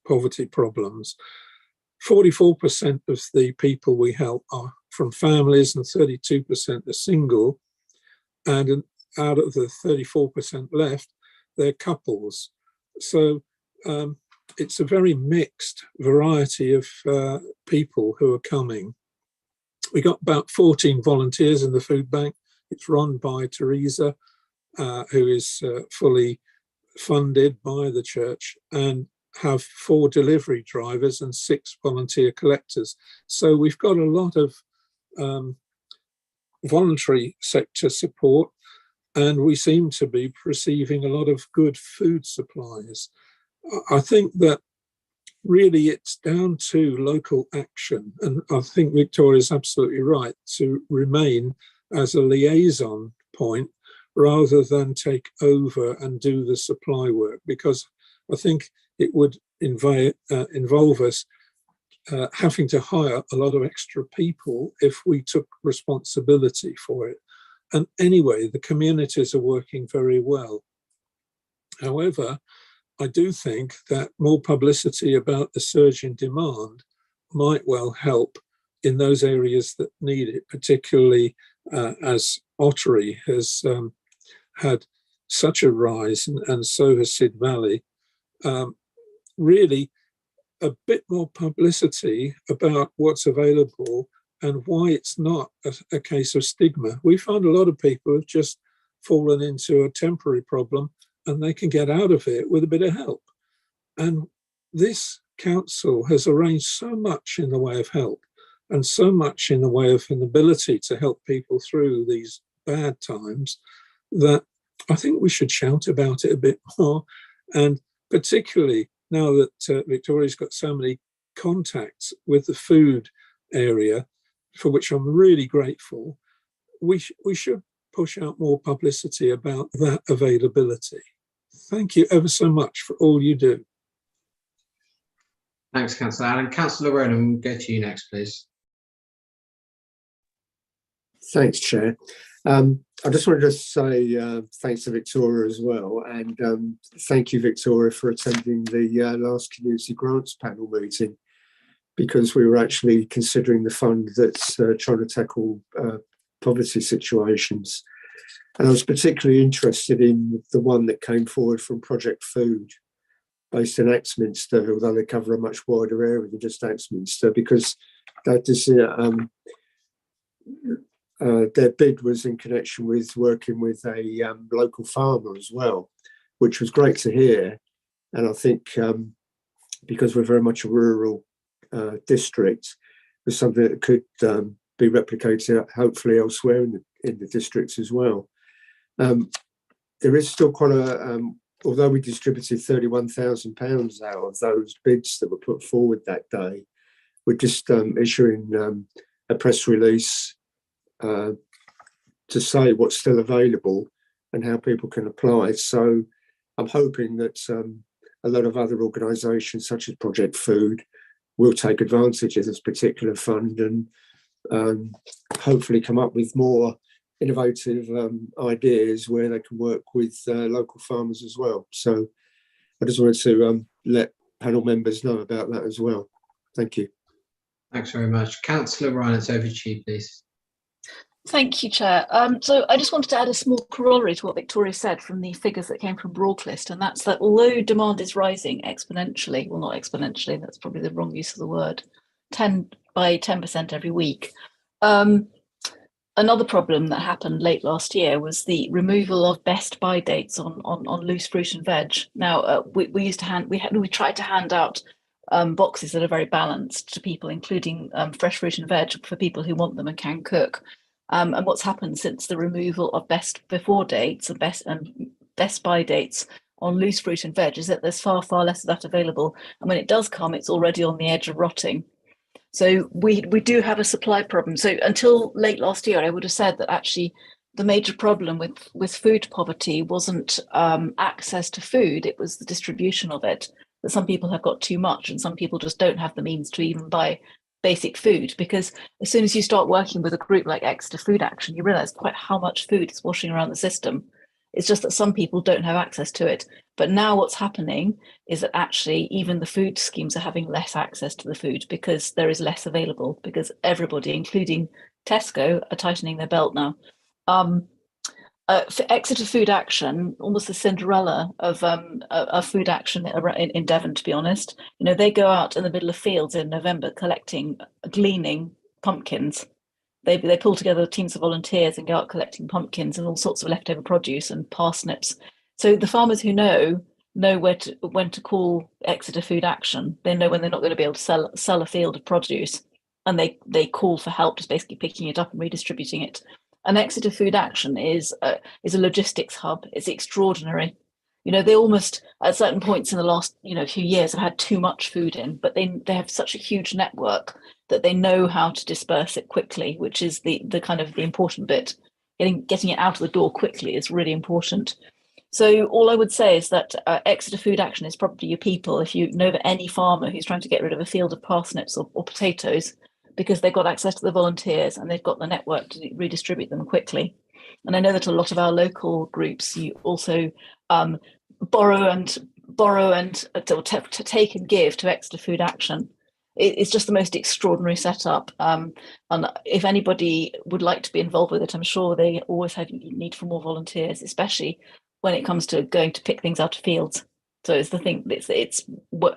poverty problems. 44% of the people we help are from families and 32% are single, and out of the 34% left, they're couples. So it's a very mixed variety of people who are coming. We got about 14 volunteers in the food bank. It's run by Teresa, who is fully funded by the church, and have 4 delivery drivers and 6 volunteer collectors. So we've got a lot of voluntary sector support, and we seem to be receiving a lot of good food supplies. I think that really it's down to local action, and I think Victoria's absolutely right to remain as a liaison point rather than take over and do the supply work, because I think it would involve us having to hire a lot of extra people if we took responsibility for it. And anyway, the communities are working very well. However, I do think that more publicity about the surge in demand might well help in those areas that need it, particularly as Ottery has had such a rise, and so has Sid Valley. Really, a bit more publicity about what's available and why it's not a case of stigma. We find a lot of people have just fallen into a temporary problem and they can get out of it with a bit of help. And this council has arranged so much in the way of help and so much in the way of an ability to help people through these bad times that I think we should shout about it a bit more. And particularly now that Victoria's got so many contacts with the food area, for which I'm really grateful, we should push out more publicity about that availability. Thank you ever so much for all you do. Thanks, Councillor Allen. Councillor Ronan, we'll go to you next, please. Thanks, Chair. I just wanted to say thanks to Victoria as well, and thank you, Victoria, for attending the last Community Grants panel meeting, because we were actually considering the fund that's trying to tackle poverty situations. And I was particularly interested in the one that came forward from Project Food, based in Axminster, although they cover a much wider area than just Axminster, because that is their bid was in connection with working with a local farmer as well, which was great to hear. And I think because we're very much a rural district, was something that could be replicated hopefully elsewhere in the districts as well. There is still quite a, although we distributed £31,000 out of those bids that were put forward that day, we're just issuing a press release to say what's still available and how people can apply. So I'm hoping that a lot of other organisations such as Project Food will take advantage of this particular fund and hopefully come up with more innovative ideas where they can work with local farmers as well. So I just wanted to let panel members know about that as well. Thank you. Thanks very much. Councillor Ryan, it's over to you, please. Thank you, Chair. So I just wanted to add a small corollary to what Victoria said from the figures that came from Broadclist, and that's that although demand is rising exponentially, well, not exponentially, that's probably the wrong use of the word, by 10% every week, Another problem that happened late last year was the removal of best buy dates on loose fruit and veg. Now we tried to hand out boxes that are very balanced to people, including fresh fruit and veg for people who want them and can cook. And what's happened since the removal of best before dates and best buy dates on loose fruit and veg is that there's far less of that available, and when it does come, it's already on the edge of rotting. So we do have a supply problem. So until late last year, I would have said that actually the major problem with food poverty wasn't access to food, it was the distribution of it. That some people have got too much and some people just don't have the means to even buy basic food, because as soon as you start working with a group like Exeter Food Action, you realise quite how much food is washing around the system. It's just that some people don't have access to it. But now what's happening is that actually even the food schemes are having less access to the food because there is less available, because everybody, including Tesco, are tightening their belt now. For Exeter Food Action, almost the Cinderella of food action in Devon, to be honest. You know, they go out in the middle of fields in November gleaning pumpkins. They pull together teams of volunteers and go out collecting pumpkins and all sorts of leftover produce and parsnips. So the farmers who know when to call Exeter Food Action. They know when they're not going to be able to sell a field of produce, and they call for help, just basically picking it up and redistributing it. And Exeter Food Action is a logistics hub. It's extraordinary. You know, they almost at certain points in the last few years have had too much food in, but they have such a huge network that they know how to disperse it quickly, which is the kind of the important bit. Getting it out of the door quickly is really important. So all I would say is that Exeter Food Action is probably your people. If you know of any farmer who's trying to get rid of a field of parsnips or potatoes, because they've got access to the volunteers and they've got the network to redistribute them quickly. And I know that a lot of our local groups, you also borrow and to take and give to Exeter Food Action. It's just the most extraordinary setup. And if anybody would like to be involved with it, I'm sure they always have need for more volunteers, especially when it comes to going to pick things out of fields. So it's the thing, it's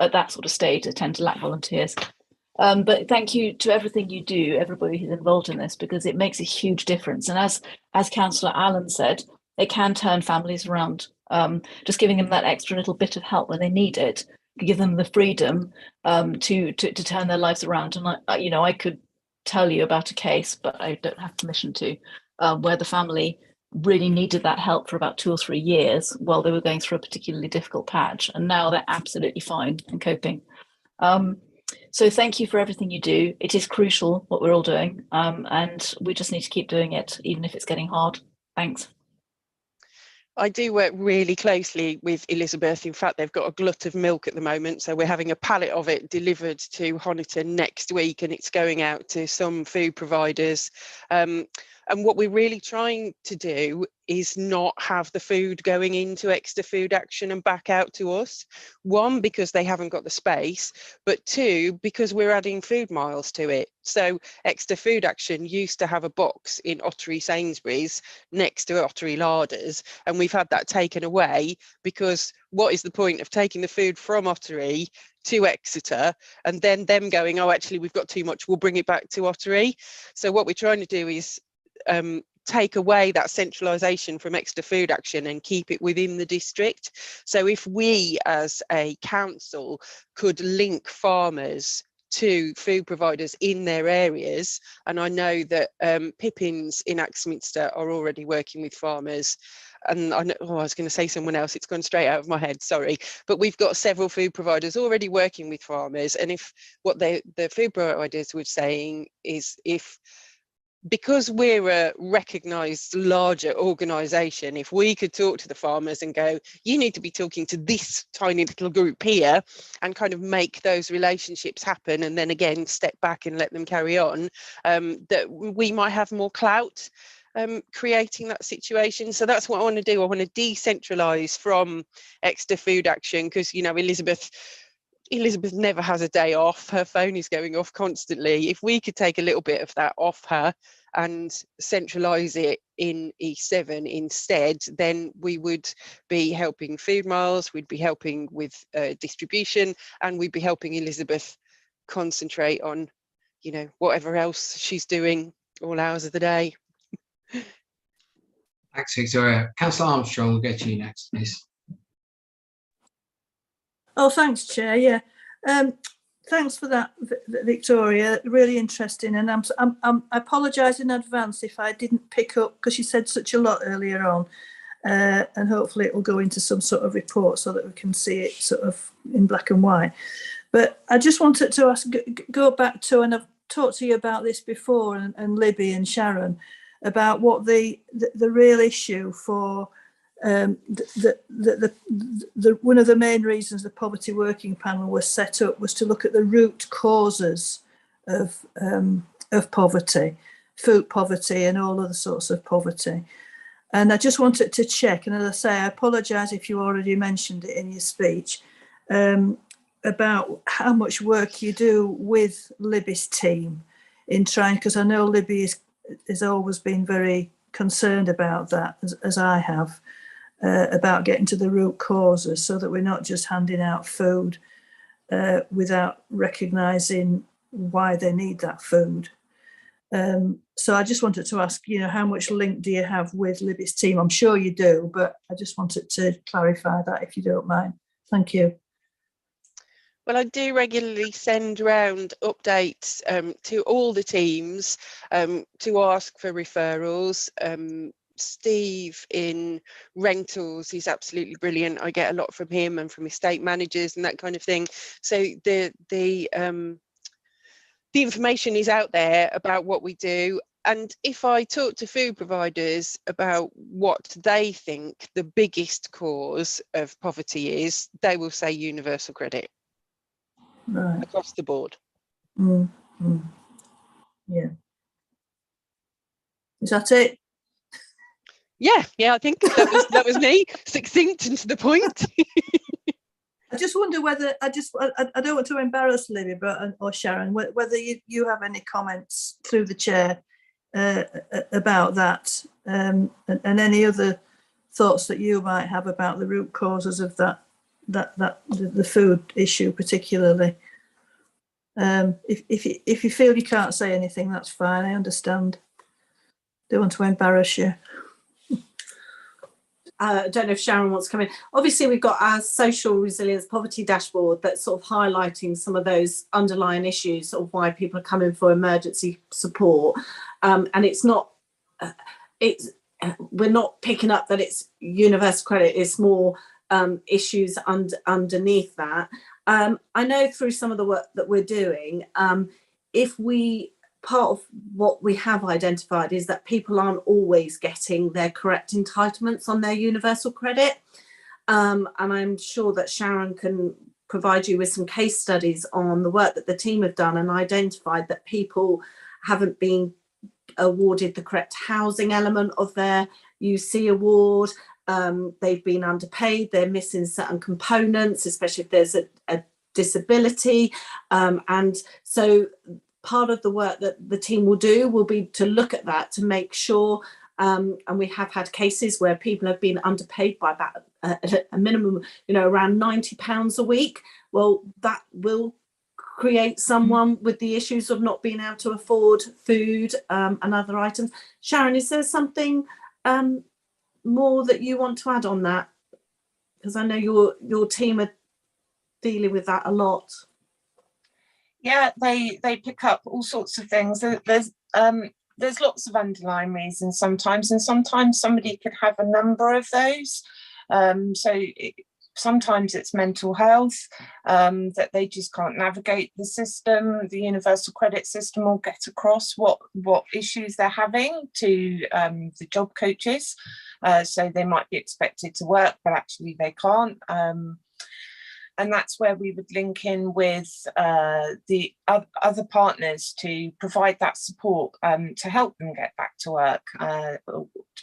at that sort of stage, they tend to lack volunteers. But thank you to everything you do, everybody who's involved in this, because it makes a huge difference. And as Councillor Allen said, it can turn families around. Just giving them that extra little bit of help when they need it, give them the freedom to turn their lives around. And I could tell you about a case, but I don't have permission to, where the family really needed that help for about 2 or 3 years while they were going through a particularly difficult patch, and now they're absolutely fine and coping. So thank you for everything you do. It is crucial what we're all doing, and we just need to keep doing it, even if it's getting hard. Thanks. I do work really closely with Elizabeth. In fact, they've got a glut of milk at the moment, so we're having a pallet of it delivered to Honiton next week, and it's going out to some food providers. And what we're really trying to do is not have the food going into Exeter Food Action and back out to us. One, because they haven't got the space, but two, because we're adding food miles to it. So Exeter Food Action used to have a box in Ottery Sainsbury's next to Ottery Larders, and we've had that taken away, because what is the point of taking the food from Ottery to Exeter and then them going, oh, actually, we've got too much, we'll bring it back to Ottery. So what we're trying to do is take away that centralisation from Exeter Food Action and keep it within the district. So if we as a council could link farmers to food providers in their areas, and I know that Pippins in Axminster are already working with farmers, and I was going to say someone else, it's gone straight out of my head, sorry, but we've got several food providers already working with farmers. And if what the food providers were saying is, because we're a recognised larger organisation, if we could talk to the farmers and go, you need to be talking to this tiny little group here, and kind of make those relationships happen, and then again step back and let them carry on, that we might have more clout creating that situation. So that's what I want to do. I want to decentralise from Exeter Food Action, because Elizabeth never has a day off. Her phone is going off constantly. If we could take a little bit of that off her and centralise it in E7 instead, then we would be helping food miles, we'd be helping with distribution, and we'd be helping Elizabeth concentrate on, whatever else she's doing all hours of the day. Thanks, Victoria. Councillor Armstrong, we'll go to you next, please. Oh, thanks, Chair. Yeah, thanks for that, Victoria. Really interesting. And I apologise in advance if I didn't pick up, because you said such a lot earlier on. And hopefully it will go into some sort of report so that we can see it sort of in black and white. But I just wanted to ask, go back to, and I've talked to you about this before, and Libby and Sharon, about what the real issue for one of the main reasons the Poverty Working Panel was set up was to look at the root causes of poverty, food poverty and all other sorts of poverty. And I just wanted to check, and as I say, I apologise if you already mentioned it in your speech, about how much work you do with Libby's team in trying, because I know Libby has always been very concerned about that, as I have, about getting to the root causes so that we're not just handing out food without recognising why they need that food. So I just wanted to ask, how much link do you have with Libby's team? I'm sure you do, but I just wanted to clarify that, if you don't mind. Thank you. Well, I do regularly send around updates to all the teams to ask for referrals. Steve in rentals, he's absolutely brilliant. I get a lot from him and from estate managers and that kind of thing. So the information is out there about what we do. And if I talk to food providers about what they think the biggest cause of poverty is, they will say universal credit. Right. Across the board. Yeah. Is that it? Yeah, I think that was me, succinct and to the point. I just wonder whether I don't want to embarrass Libby, or Sharon, whether you have any comments through the chair about that, and any other thoughts that you might have about the root causes of the food issue particularly. If you feel you can't say anything, that's fine. I understand. Don't want to embarrass you. I don't know if Sharon wants to come in. Obviously, we've got our social resilience poverty dashboard that's sort of highlighting some of those underlying issues of why people are coming for emergency support. And it's not, we're not picking up that it's universal credit. It's more issues underneath that. I know through some of the work that we're doing, part of what we have identified is that people aren't always getting their correct entitlements on their universal credit. And I'm sure that Sharon can provide you with some case studies on the work that the team have done and identified that people haven't been awarded the correct housing element of their UC award. They've been underpaid, they're missing certain components, especially if there's a disability. And so part of the work that the team will do will be to look at that to make sure, and we have had cases where people have been underpaid by about a minimum, around £90 a week. Well, that will create someone with the issues of not being able to afford food and other items. Sharon, is there something more that you want to add on that? Because I know your team are dealing with that a lot. Yeah, they pick up all sorts of things. There's lots of underlying reasons sometimes, and sometimes somebody could have a number of those. Sometimes it's mental health, that they just can't navigate the system. The universal credit system will get across what issues they're having to the job coaches. So they might be expected to work, but actually they can't. And that's where we would link in with the other partners to provide that support to help them get back to work, to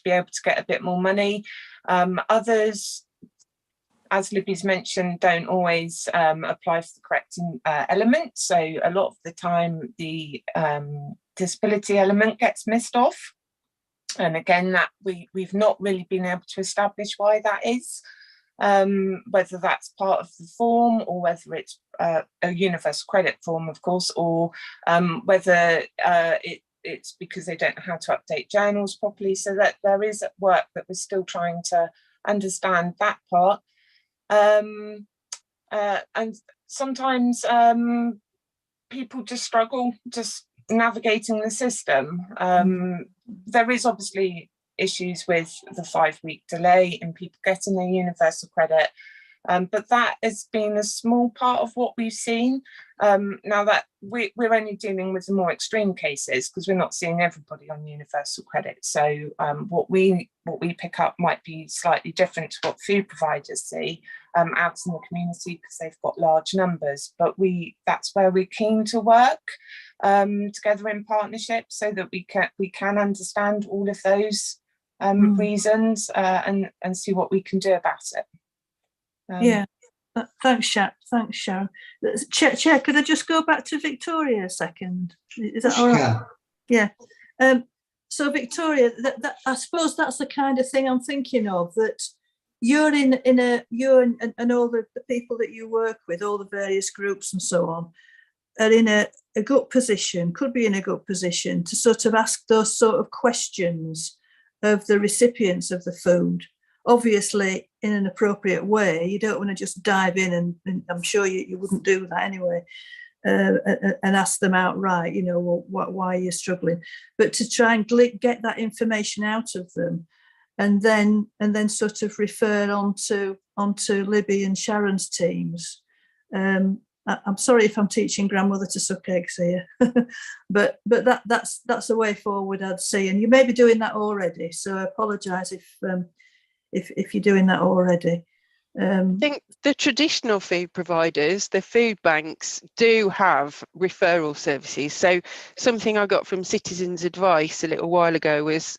be able to get a bit more money. Others, as Libby's mentioned, don't always apply for the correct element. So a lot of the time the disability element gets missed off. And again, that we've not really been able to establish why that is. Whether that's part of the form or whether it's a universal credit form, of course, or whether it's because they don't know how to update journals properly. So that there is work that we're still trying to understand that part. And sometimes people just struggle just navigating the system. There is obviously issues with the 5-week delay in people getting their universal credit. But that has been a small part of what we've seen. Now that we're only dealing with the more extreme cases because we're not seeing everybody on universal credit. So what we pick up might be slightly different to what food providers see out in the community because they've got large numbers. But that's where we're keen to work together in partnership so that we can understand all of those reasons and see what we can do about it. Yeah, thanks, Sharon. Chair, could I just go back to Victoria a second? Is that all right? Yeah. So Victoria, I suppose that's the kind of thing I'm thinking of, that you and all the people that you work with, all the various groups and so on, are in a good position, could be in a good position to sort of ask those sort of questions of the recipients of the food. Obviously, in an appropriate way. You don't want to just dive in, and I'm sure you wouldn't do that anyway, and ask them outright, you know, why you're struggling. But to try and get that information out of them, and then sort of refer onto Libby and Sharon's teams. I'm sorry if I'm teaching grandmother to suck eggs here, but that's a way forward, I'd say. And you may be doing that already, so I apologise if you're doing that already. I think the traditional food providers, the food banks, do have referral services. So something I got from Citizens Advice a little while ago was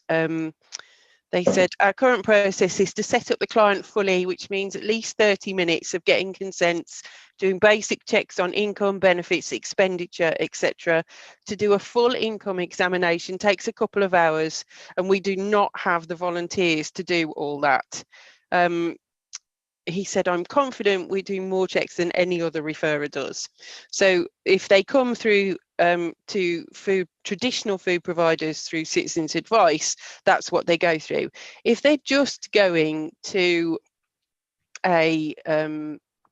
they said our current process is to set up the client fully, which means at least 30 minutes of getting consents, doing basic checks on income, benefits, expenditure, etc. To do a full income examination takes a couple of hours, and we do not have the volunteers to do all that. He said, I'm confident we do more checks than any other referrer does. So if they come through to traditional food providers through Citizens Advice, that's what they go through. If they're just going to a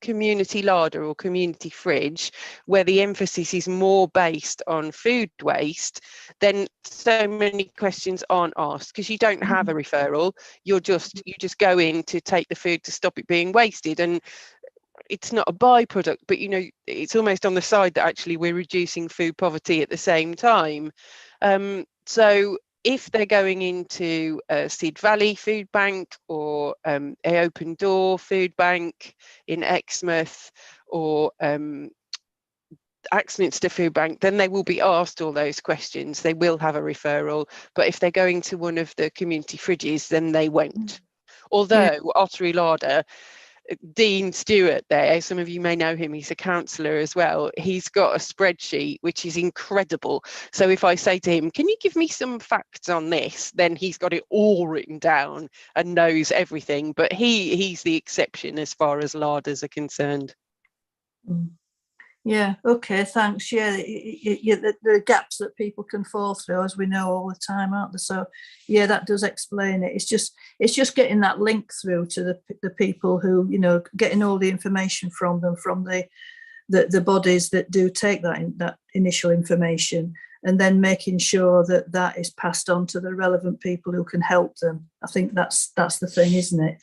community larder or community fridge where the emphasis is more based on food waste, then so many questions aren't asked because you don't have a referral. You just go in to take the food to stop it being wasted, and it's not a byproduct, but you know, it's almost on the side that actually we're reducing food poverty at the same time. So if they're going into a Sid Valley Food Bank or a Open Door Food Bank in Exmouth or Axminster Food Bank, then they will be asked all those questions. They will have a referral. But if they're going to one of the community fridges, then they won't. Although Ottery Larder, Dean Stewart there, some of you may know him, he's a councillor as well. He's got a spreadsheet which is incredible. So if I say to him, can you give me some facts on this, then he's got it all written down and knows everything. But he's the exception as far as larders are concerned. Yeah, okay, thanks. Yeah, there are gaps that people can fall through, as we know all the time, aren't there? So yeah, that does explain it. It's just getting that link through to the people who, you know, getting all the information from them, from the bodies that do take that initial information, and then making sure that is passed on to the relevant people who can help them. I think that's the thing, isn't it?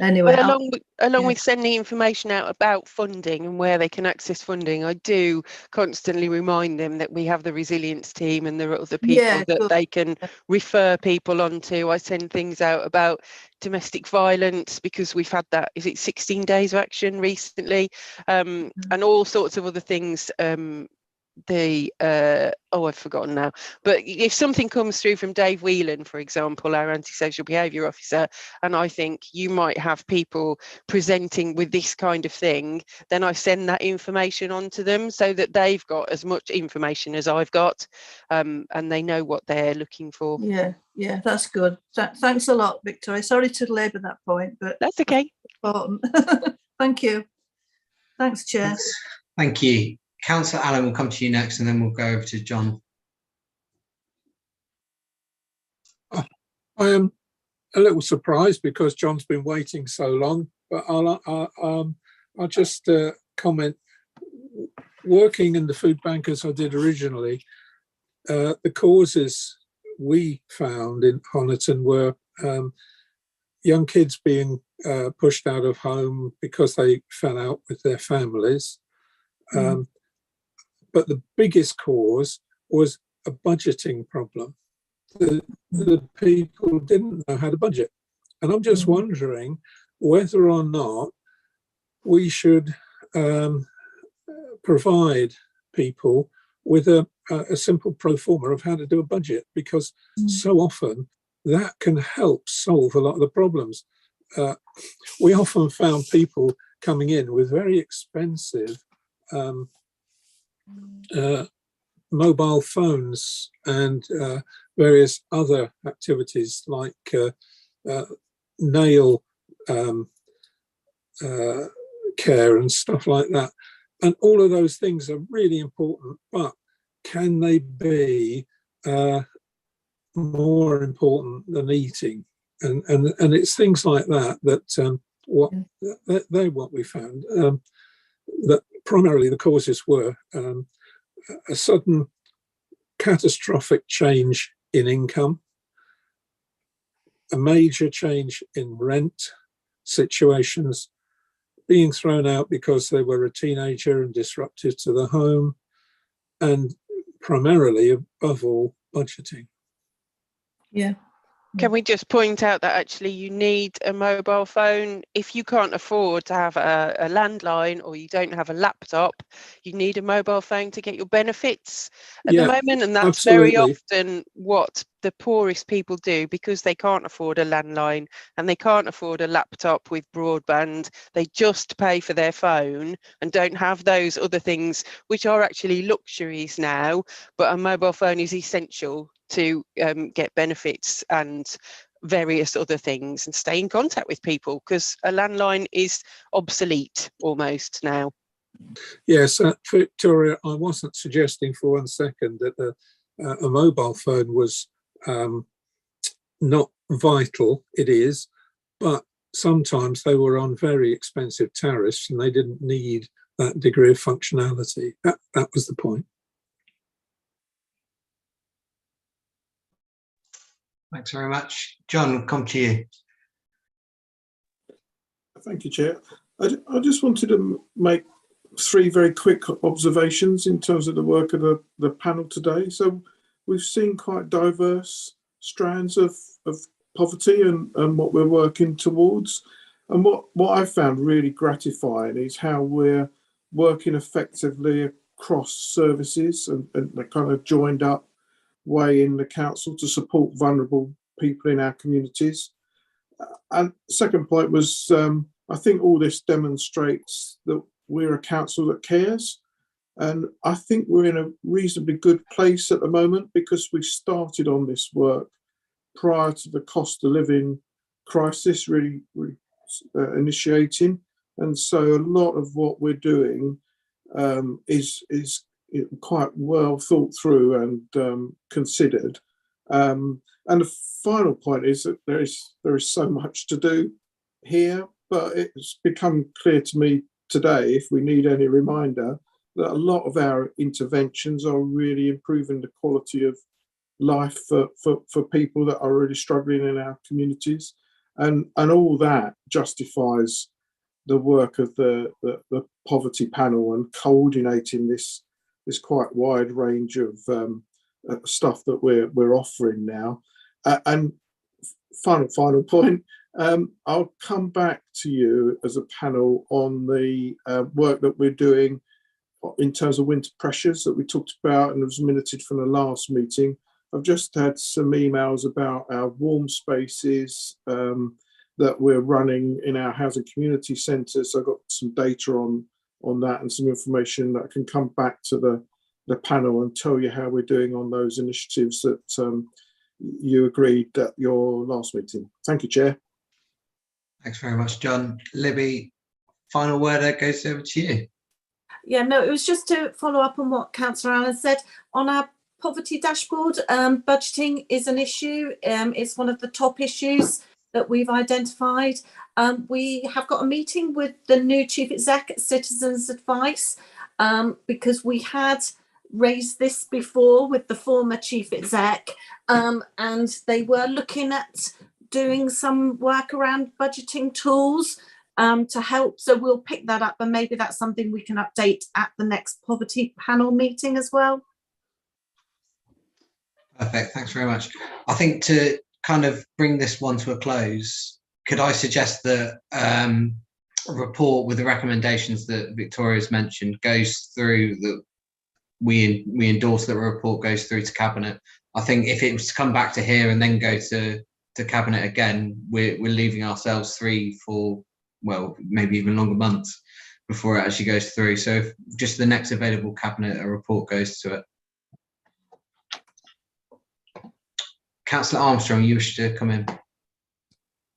Anyway, well, along with sending information out about funding and where they can access funding, I do constantly remind them that we have the resilience team and there are other people that they can refer people onto. I send things out about domestic violence because we've had that, is it 16 days of action recently, and all sorts of other things. I've forgotten now, but if something comes through from Dave Whelan, for example, our antisocial behaviour officer, and I think you might have people presenting with this kind of thing, then I send that information on to them so that they've got as much information as I've got, and they know what they're looking for. Yeah, that's good. Thanks a lot, Victoria. Sorry to labour that point, but that's okay. Important. Thank you. Thanks, Chair. Thank you. Councillor Allen will come to you next, and then we'll go over to John. I am a little surprised because John's been waiting so long, but I'll just comment. Working in the food bank as I did originally, the causes we found in Honiton were young kids being pushed out of home because they fell out with their families. But the biggest cause was a budgeting problem. The people didn't know how to budget. And I'm just wondering whether or not we should provide people with a simple pro forma of how to do a budget, because so often that can help solve a lot of the problems. We often found people coming in with very expensive mobile phones and various other activities like nail care and stuff like that. And all of those things are really important, but can they be more important than eating? And it's things like that they're what we found. That primarily the causes were a sudden catastrophic change in income, a major change in rent situations, being thrown out because they were a teenager and disruptive to the home, and primarily, above all, budgeting. Yeah. Can we just point out that actually you need a mobile phone if you can't afford to have a landline or you don't have a laptop? You need a mobile phone to get your benefits at the moment, and that's absolutely. very often what the poorest people do, because they can't afford a landline and they can't afford a laptop with broadband. They just pay for their phone and don't have those other things which are actually luxuries now, but a mobile phone is essential to get benefits and various other things and stay in contact with people, because a landline is obsolete almost now. Yes, Victoria, I wasn't suggesting for 1 second that a mobile phone was not vital. It is, but sometimes they were on very expensive tariffs and they didn't need that degree of functionality. That was the point. Thanks very much. John, we'll come to you. Thank you, Chair. I just wanted to make 3 very quick observations in terms of the work of the panel today. So we've seen quite diverse strands of poverty and what we're working towards. And what I found really gratifying is how we're working effectively across services and the kind of joined up way in the council to support vulnerable people in our communities. And second point was, I think all this demonstrates that we're a council that cares. And I think we're in a reasonably good place at the moment because we started on this work prior to the cost of living crisis really initiating. And so a lot of what we're doing is quite well thought through and considered. And the final point is that there is so much to do here, but it's become clear to me today, if we need any reminder, that a lot of our interventions are really improving the quality of life for people that are really struggling in our communities. And all that justifies the work of the poverty panel and coordinating this quite wide range of stuff that we're offering now. And final point, I'll come back to you as a panel on the work that we're doing in terms of winter pressures that we talked about and was minuted from the last meeting. I've just had some emails about our warm spaces that we're running in our housing community centres. So I've got some data on that and some information that I can come back to the panel and tell you how we're doing on those initiatives that you agreed at your last meeting. Thank you, Chair. Thanks very much, John. Libby, final word that goes over to you. Yeah, no, it was just to follow up on what Councillor Allen said. On our poverty dashboard, budgeting is an issue. It's one of the top issues that we've identified. We have got a meeting with the new Chief Exec at Citizens Advice, because we had raised this before with the former Chief Exec, and they were looking at doing some work around budgeting tools to help. So we'll pick that up, and maybe that's something we can update at the next poverty panel meeting as well. Perfect, thanks very much. I think to kind of bring this one to a close, could I suggest that a report with the recommendations that Victoria's mentioned goes through, that we endorse that a report goes through to Cabinet. I think if it was to come back to here and then go to Cabinet again, we're leaving ourselves 3, 4, well, maybe even longer months before it actually goes through. So if just the next available Cabinet, a report goes to it. Councillor Armstrong, you wish to come in?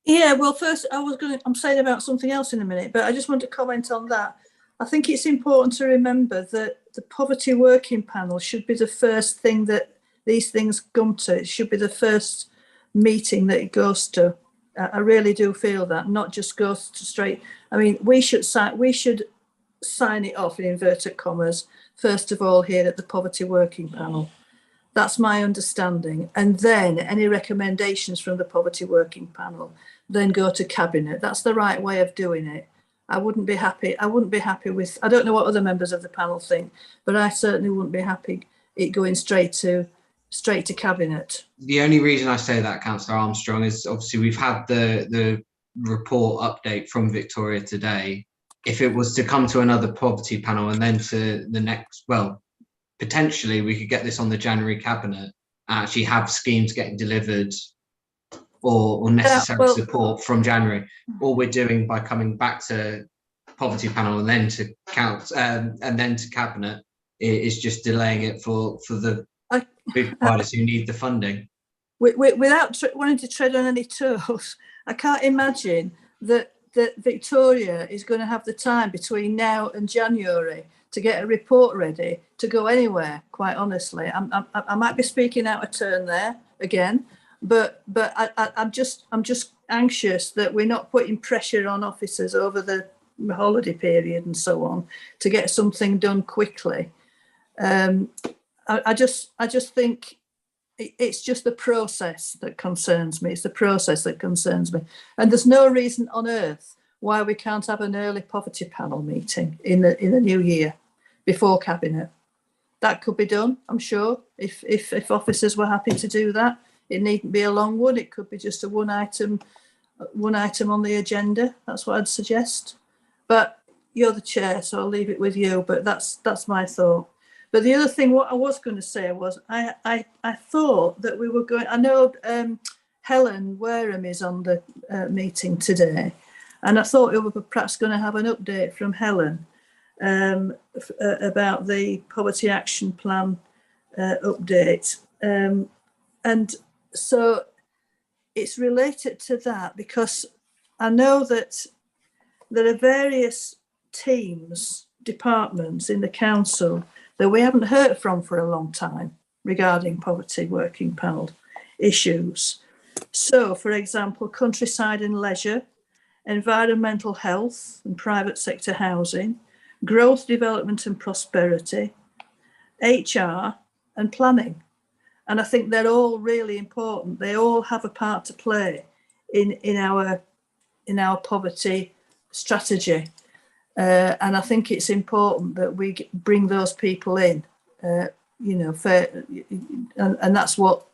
Yeah, well, first I'm saying about something else in a minute, but I just want to comment on that. I think it's important to remember that the Poverty Working Panel should be the first thing that these things come to. It should be the first meeting that it goes to. I really do feel that, not just goes to straight. I mean, we should sign it off in inverted commas, first of all, here at the Poverty Working Panel. That's my understanding. And then any recommendations from the Poverty Working Panel then go to Cabinet. That's the right way of doing it. I wouldn't be happy with, I don't know what other members of the panel think, but I certainly wouldn't be happy it going straight to Cabinet. The only reason I say that, Councillor Armstrong, is obviously we've had the report update from Victoria today. If it was to come to another poverty panel and then to the next, well, potentially we could get this on the January Cabinet, actually have schemes getting delivered or necessary support from January. All we're doing by coming back to poverty panel and then to and then to Cabinet is just delaying it for the big providers who need the funding. Without wanting to tread on any toes, I can't imagine that Victoria is going to have the time between now and January to get a report ready to go anywhere. Quite honestly, I might be speaking out of turn there again, but I'm just anxious that we're not putting pressure on officers over the holiday period and so on to get something done quickly. I just think it's just the process that concerns me. It's the process that concerns me, and there's no reason on earth why we can't have an early poverty panel meeting in the new year before Cabinet. That could be done, I'm sure, if officers were happy to do that. It needn't be a long one. It could be just a one item on the agenda. That's what I'd suggest. But you're the chair, so I'll leave it with you. But that's my thought. But the other thing, what I was going to say was, I thought that we were going. I know Helen Wareham is on the meeting today, and I thought we were perhaps going to have an update from Helen about the Poverty Action Plan update, and so it's related to that, because I know that there are various teams, departments in the council that we haven't heard from for a long time regarding Poverty Working Panel issues. So, for example, Countryside and Leisure, Environmental Health and Private Sector Housing, Growth, Development and Prosperity, HR and Planning. And I think they're all really important. They all have a part to play in our poverty strategy. And I think it's important that we bring those people in, and that's what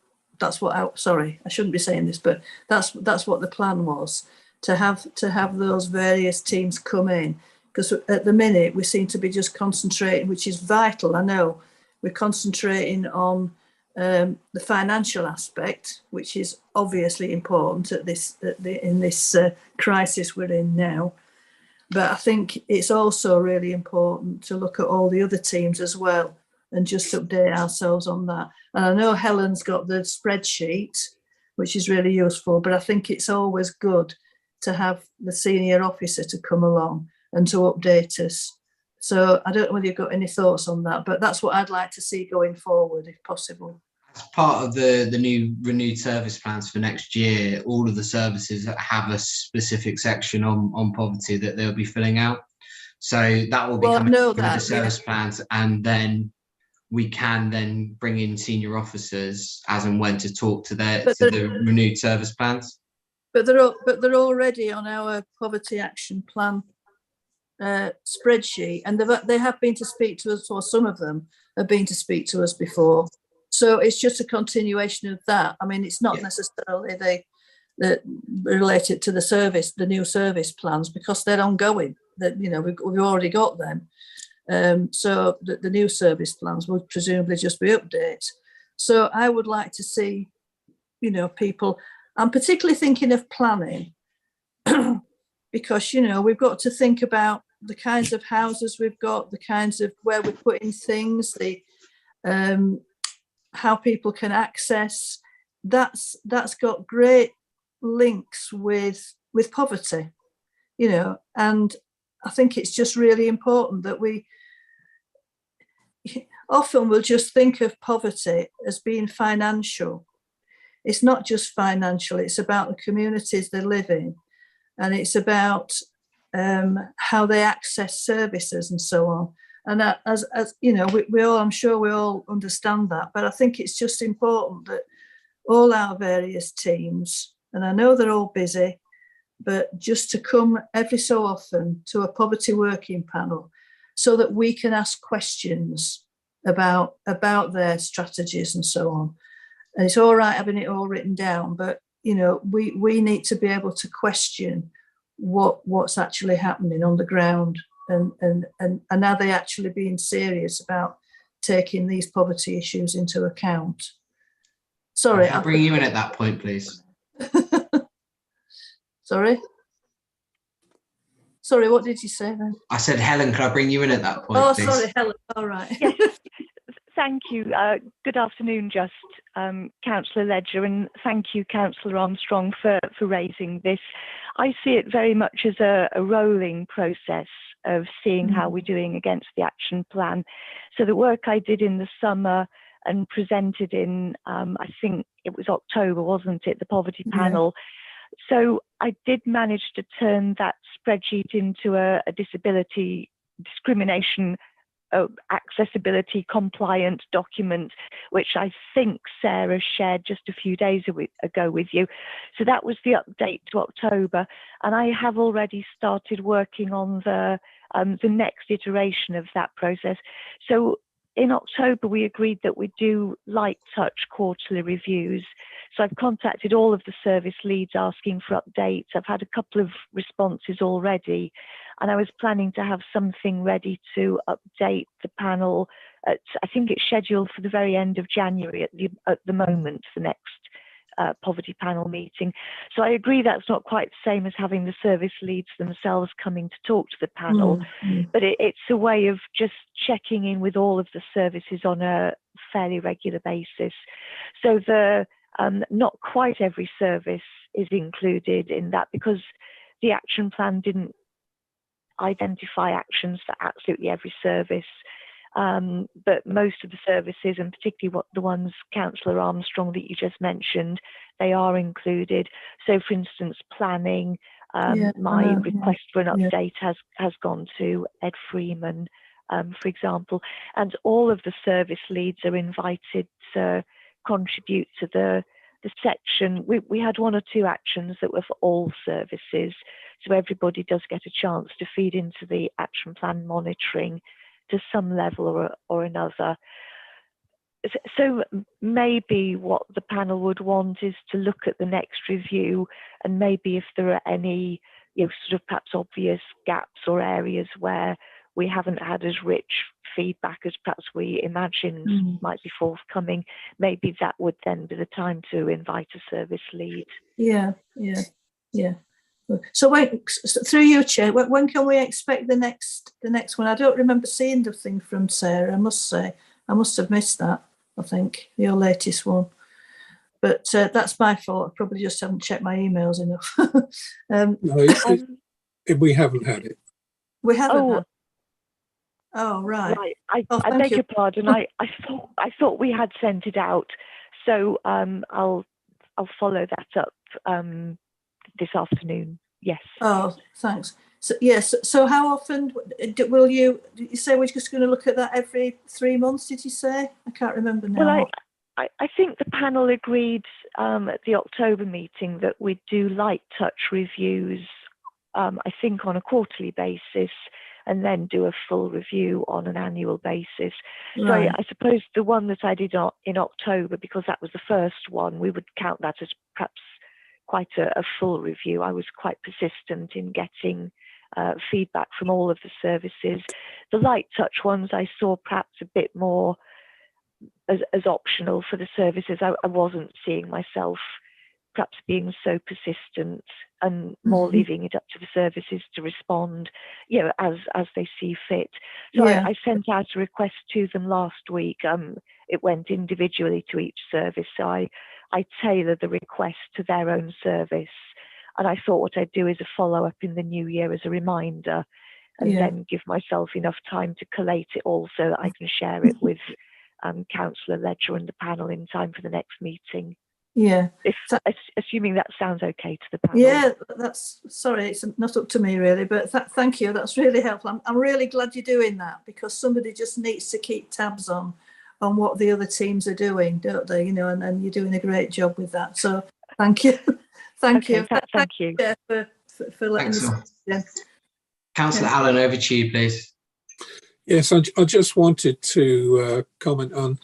sorry, I shouldn't be saying this, but that's what the plan was, to have those various teams come in, because at the minute we seem to be just concentrating, which is vital. I know we're concentrating on the financial aspect, which is obviously important in this crisis we're in now. But I think it's also really important to look at all the other teams as well and just update ourselves on that. And I know Helen's got the spreadsheet, which is really useful, but I think it's always good to have the senior officer to come along and to update us So I don't know whether you've got any thoughts on that, but that's what I'd like to see going forward, if possible. As part of the new renewed service plans for next year, all of the services have a specific section on poverty that they'll be filling out. So that will be coming with the service plans, and then we can then bring in senior officers as and when to talk to the renewed service plans. But they're already on our poverty action plan spreadsheet, and they have been to speak to us, or some of them have been to speak to us before. So it's just a continuation of that. I mean, it's not necessarily they related to the new service plans, because they're ongoing. That, you know, we've already got them. So the new service plans would presumably just be updates. So I would like to see, you know, people. I'm particularly thinking of planning, because, you know, we've got to think about the kinds of houses we've got, the kinds of where we're putting things, the how people can access. That's got great links with poverty, you know, and I think it's just really important that we often will just think of poverty as being financial. It's not just financial, it's about the communities they live in, and it's about how they access services and so on. And as you know, we all, I'm sure we all understand that, but I think it's just important that all our various teams, and I know they're all busy, but just to come every so often to a poverty working panel so that we can ask questions about their strategies and so on. And it's all right having it all written down, but, you know, we need to be able to question what's actually happening on the ground, and are they actually being serious about taking these poverty issues into account? Sorry, I'll bring you in at that point, please. Sorry, what did you say then? I said, Helen, could I bring you in at that point, Oh, please? sorry, Helen. All right. Yes. Thank you. Good afternoon, Councillor Ledger, and thank you, Councillor Armstrong, for raising this. I see it very much as a rolling process of seeing how we're doing against the action plan. So the work I did in the summer and presented in, I think it was October, wasn't it, the poverty panel. So I did manage to turn that spreadsheet into a disability discrimination accessibility compliant document, which I think Sarah shared just a few days ago with you. So that was the update to October, and I have already started working on the next iteration of that process. So in October, we agreed that we do light touch quarterly reviews. So I've contacted all of the service leads asking for updates. I've had a couple of responses already, and I was planning to have something ready to update the panel at, I think it's scheduled for the very end of January at the moment, the next poverty panel meeting. So I agree that's not quite the same as having the service leads themselves coming to talk to the panel, but it's a way of just checking in with all of the services on a fairly regular basis. So not quite every service is included in that, because the action plan didn't identify actions for absolutely every service. But most of the services, and particularly the ones, Councillor Armstrong, that you just mentioned, they are included. So, for instance, planning, my request for an update has gone to Ed Freeman, for example, and all of the service leads are invited to contribute to the section. We had one or two actions that were for all services, so everybody does get a chance to feed into the action plan monitoring to some level or another. So maybe what the panel would want is to look at the next review, and maybe if there are any, sort of perhaps obvious gaps or areas where we haven't had as rich feedback as perhaps we imagined might be forthcoming, maybe that would then be the time to invite a service lead. Yeah. So through you, Chair, when can we expect the next one? I don't remember seeing the thing from Sarah, I must say. I must have missed that, I think, your latest one. But that's my fault. I probably just haven't checked my emails enough. No, we haven't had it. We haven't had. Oh, right. I thank beg you. your pardon. I thought we had sent it out, so I'll follow that up this afternoon. Yes. Oh, thanks. So yes. So how often will you? Did you say we're just going to look at that every 3 months? Did you say? I can't remember now. Well, I think the panel agreed at the October meeting that we'd do light touch reviews. I think on a quarterly basis, and then do a full review on an annual basis. So Right. I suppose the one that I did in October, because that was the first one, we would count that as perhaps quite a full review. I was quite persistent in getting feedback from all of the services. The light touch ones I saw perhaps a bit more as optional for the services. I wasn't seeing myself perhaps being so persistent, and more leaving it up to the services to respond, as they see fit. So Yeah. I sent out a request to them last week. It went individually to each service, so I tailored the request to their own service. And I thought what I'd do is a follow-up in the new year as a reminder, and then give myself enough time to collate it all so that I can share it with Councillor Ledger and the panel in time for the next meeting. Yeah. Assuming that sounds okay to the panel. Yeah, that's, sorry, it's not up to me really, but thank you. That's really helpful. I'm really glad you're doing that, because somebody just needs to keep tabs on what the other teams are doing, don't they? And you're doing a great job with that. So thank you. Thank you. Thank you. For letting Thanks, us. Yeah. Councillor Allen, over to you, please. Yes, I just wanted to comment on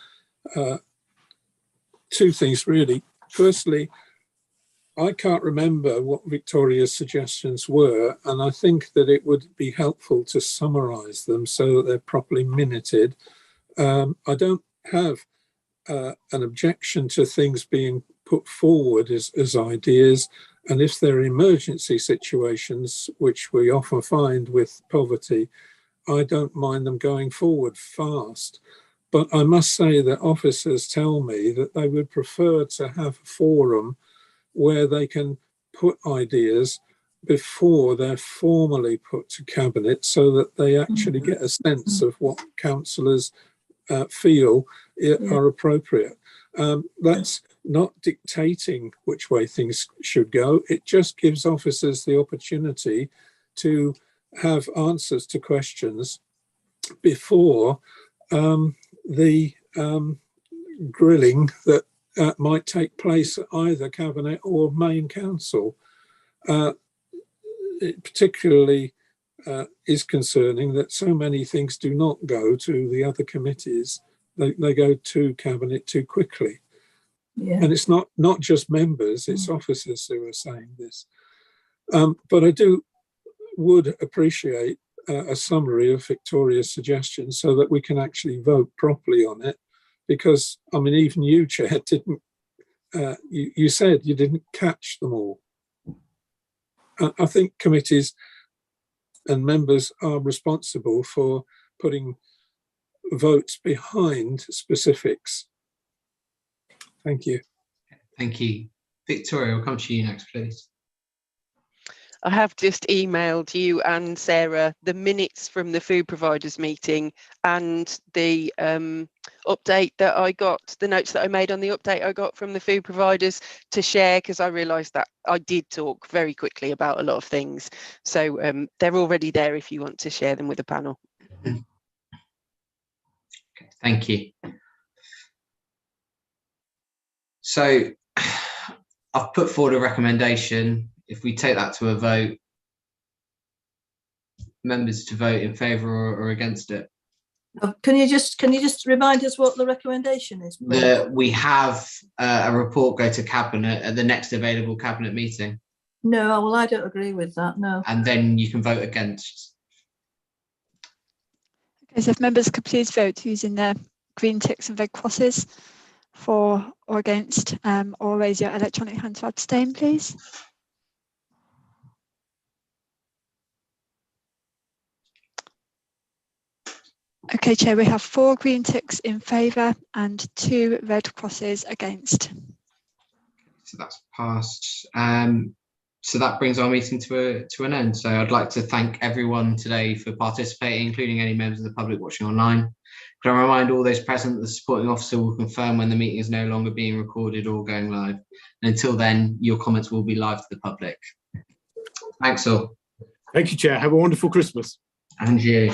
two things really. Firstly, I can't remember what Victoria's suggestions were, and I think that it would be helpful to summarise them so that they're properly minuted. I don't have an objection to things being put forward as ideas, and if there are emergency situations, which we often find with poverty, I don't mind them going forward fast. But I must say that officers tell me that they would prefer to have a forum where they can put ideas before they're formally put to Cabinet, so that they actually get a sense of what councillors feel are appropriate. That's not dictating which way things should go. It just gives officers the opportunity to have answers to questions before the grilling that might take place at either Cabinet or Main Council. It particularly is concerning that so many things do not go to the other committees. They go to Cabinet too quickly. Yeah. And it's not just members, it's officers who are saying this. But I would appreciate a summary of Victoria's suggestions so that we can actually vote properly on it, because I mean, even you, Chair, didn't you said you didn't catch them all. I think committees and members are responsible for putting votes behind specifics. Thank you. Thank you. Victoria, we'll come to you next, please. I have just emailed you and Sarah the minutes from the food providers meeting and the update that I got, the notes that I made on the update I got from the food providers to share, because I realised that I did talk very quickly about a lot of things. So they're already there if you want to share them with the panel. Okay, thank you. So I've put forward a recommendation. If we take that to a vote, members to vote in favour or against it. Can you just remind us what the recommendation is? We have a report go to Cabinet at the next available Cabinet meeting. No, well, I don't agree with that. No. And then you can vote against. Okay, so if members could please vote using their green ticks and red crosses for or against, or raise your electronic hand to abstain, please. Okay, Chair, we have 4 green ticks in favour and 2 red crosses against. So that's passed. So that brings our meeting to an end. So I'd like to thank everyone today for participating, including any members of the public watching online. Can I remind all those present that the supporting officer will confirm when the meeting is no longer being recorded or going live. And until then, your comments will be live to the public. Thanks all. Thank you, Chair. Have a wonderful Christmas. And you.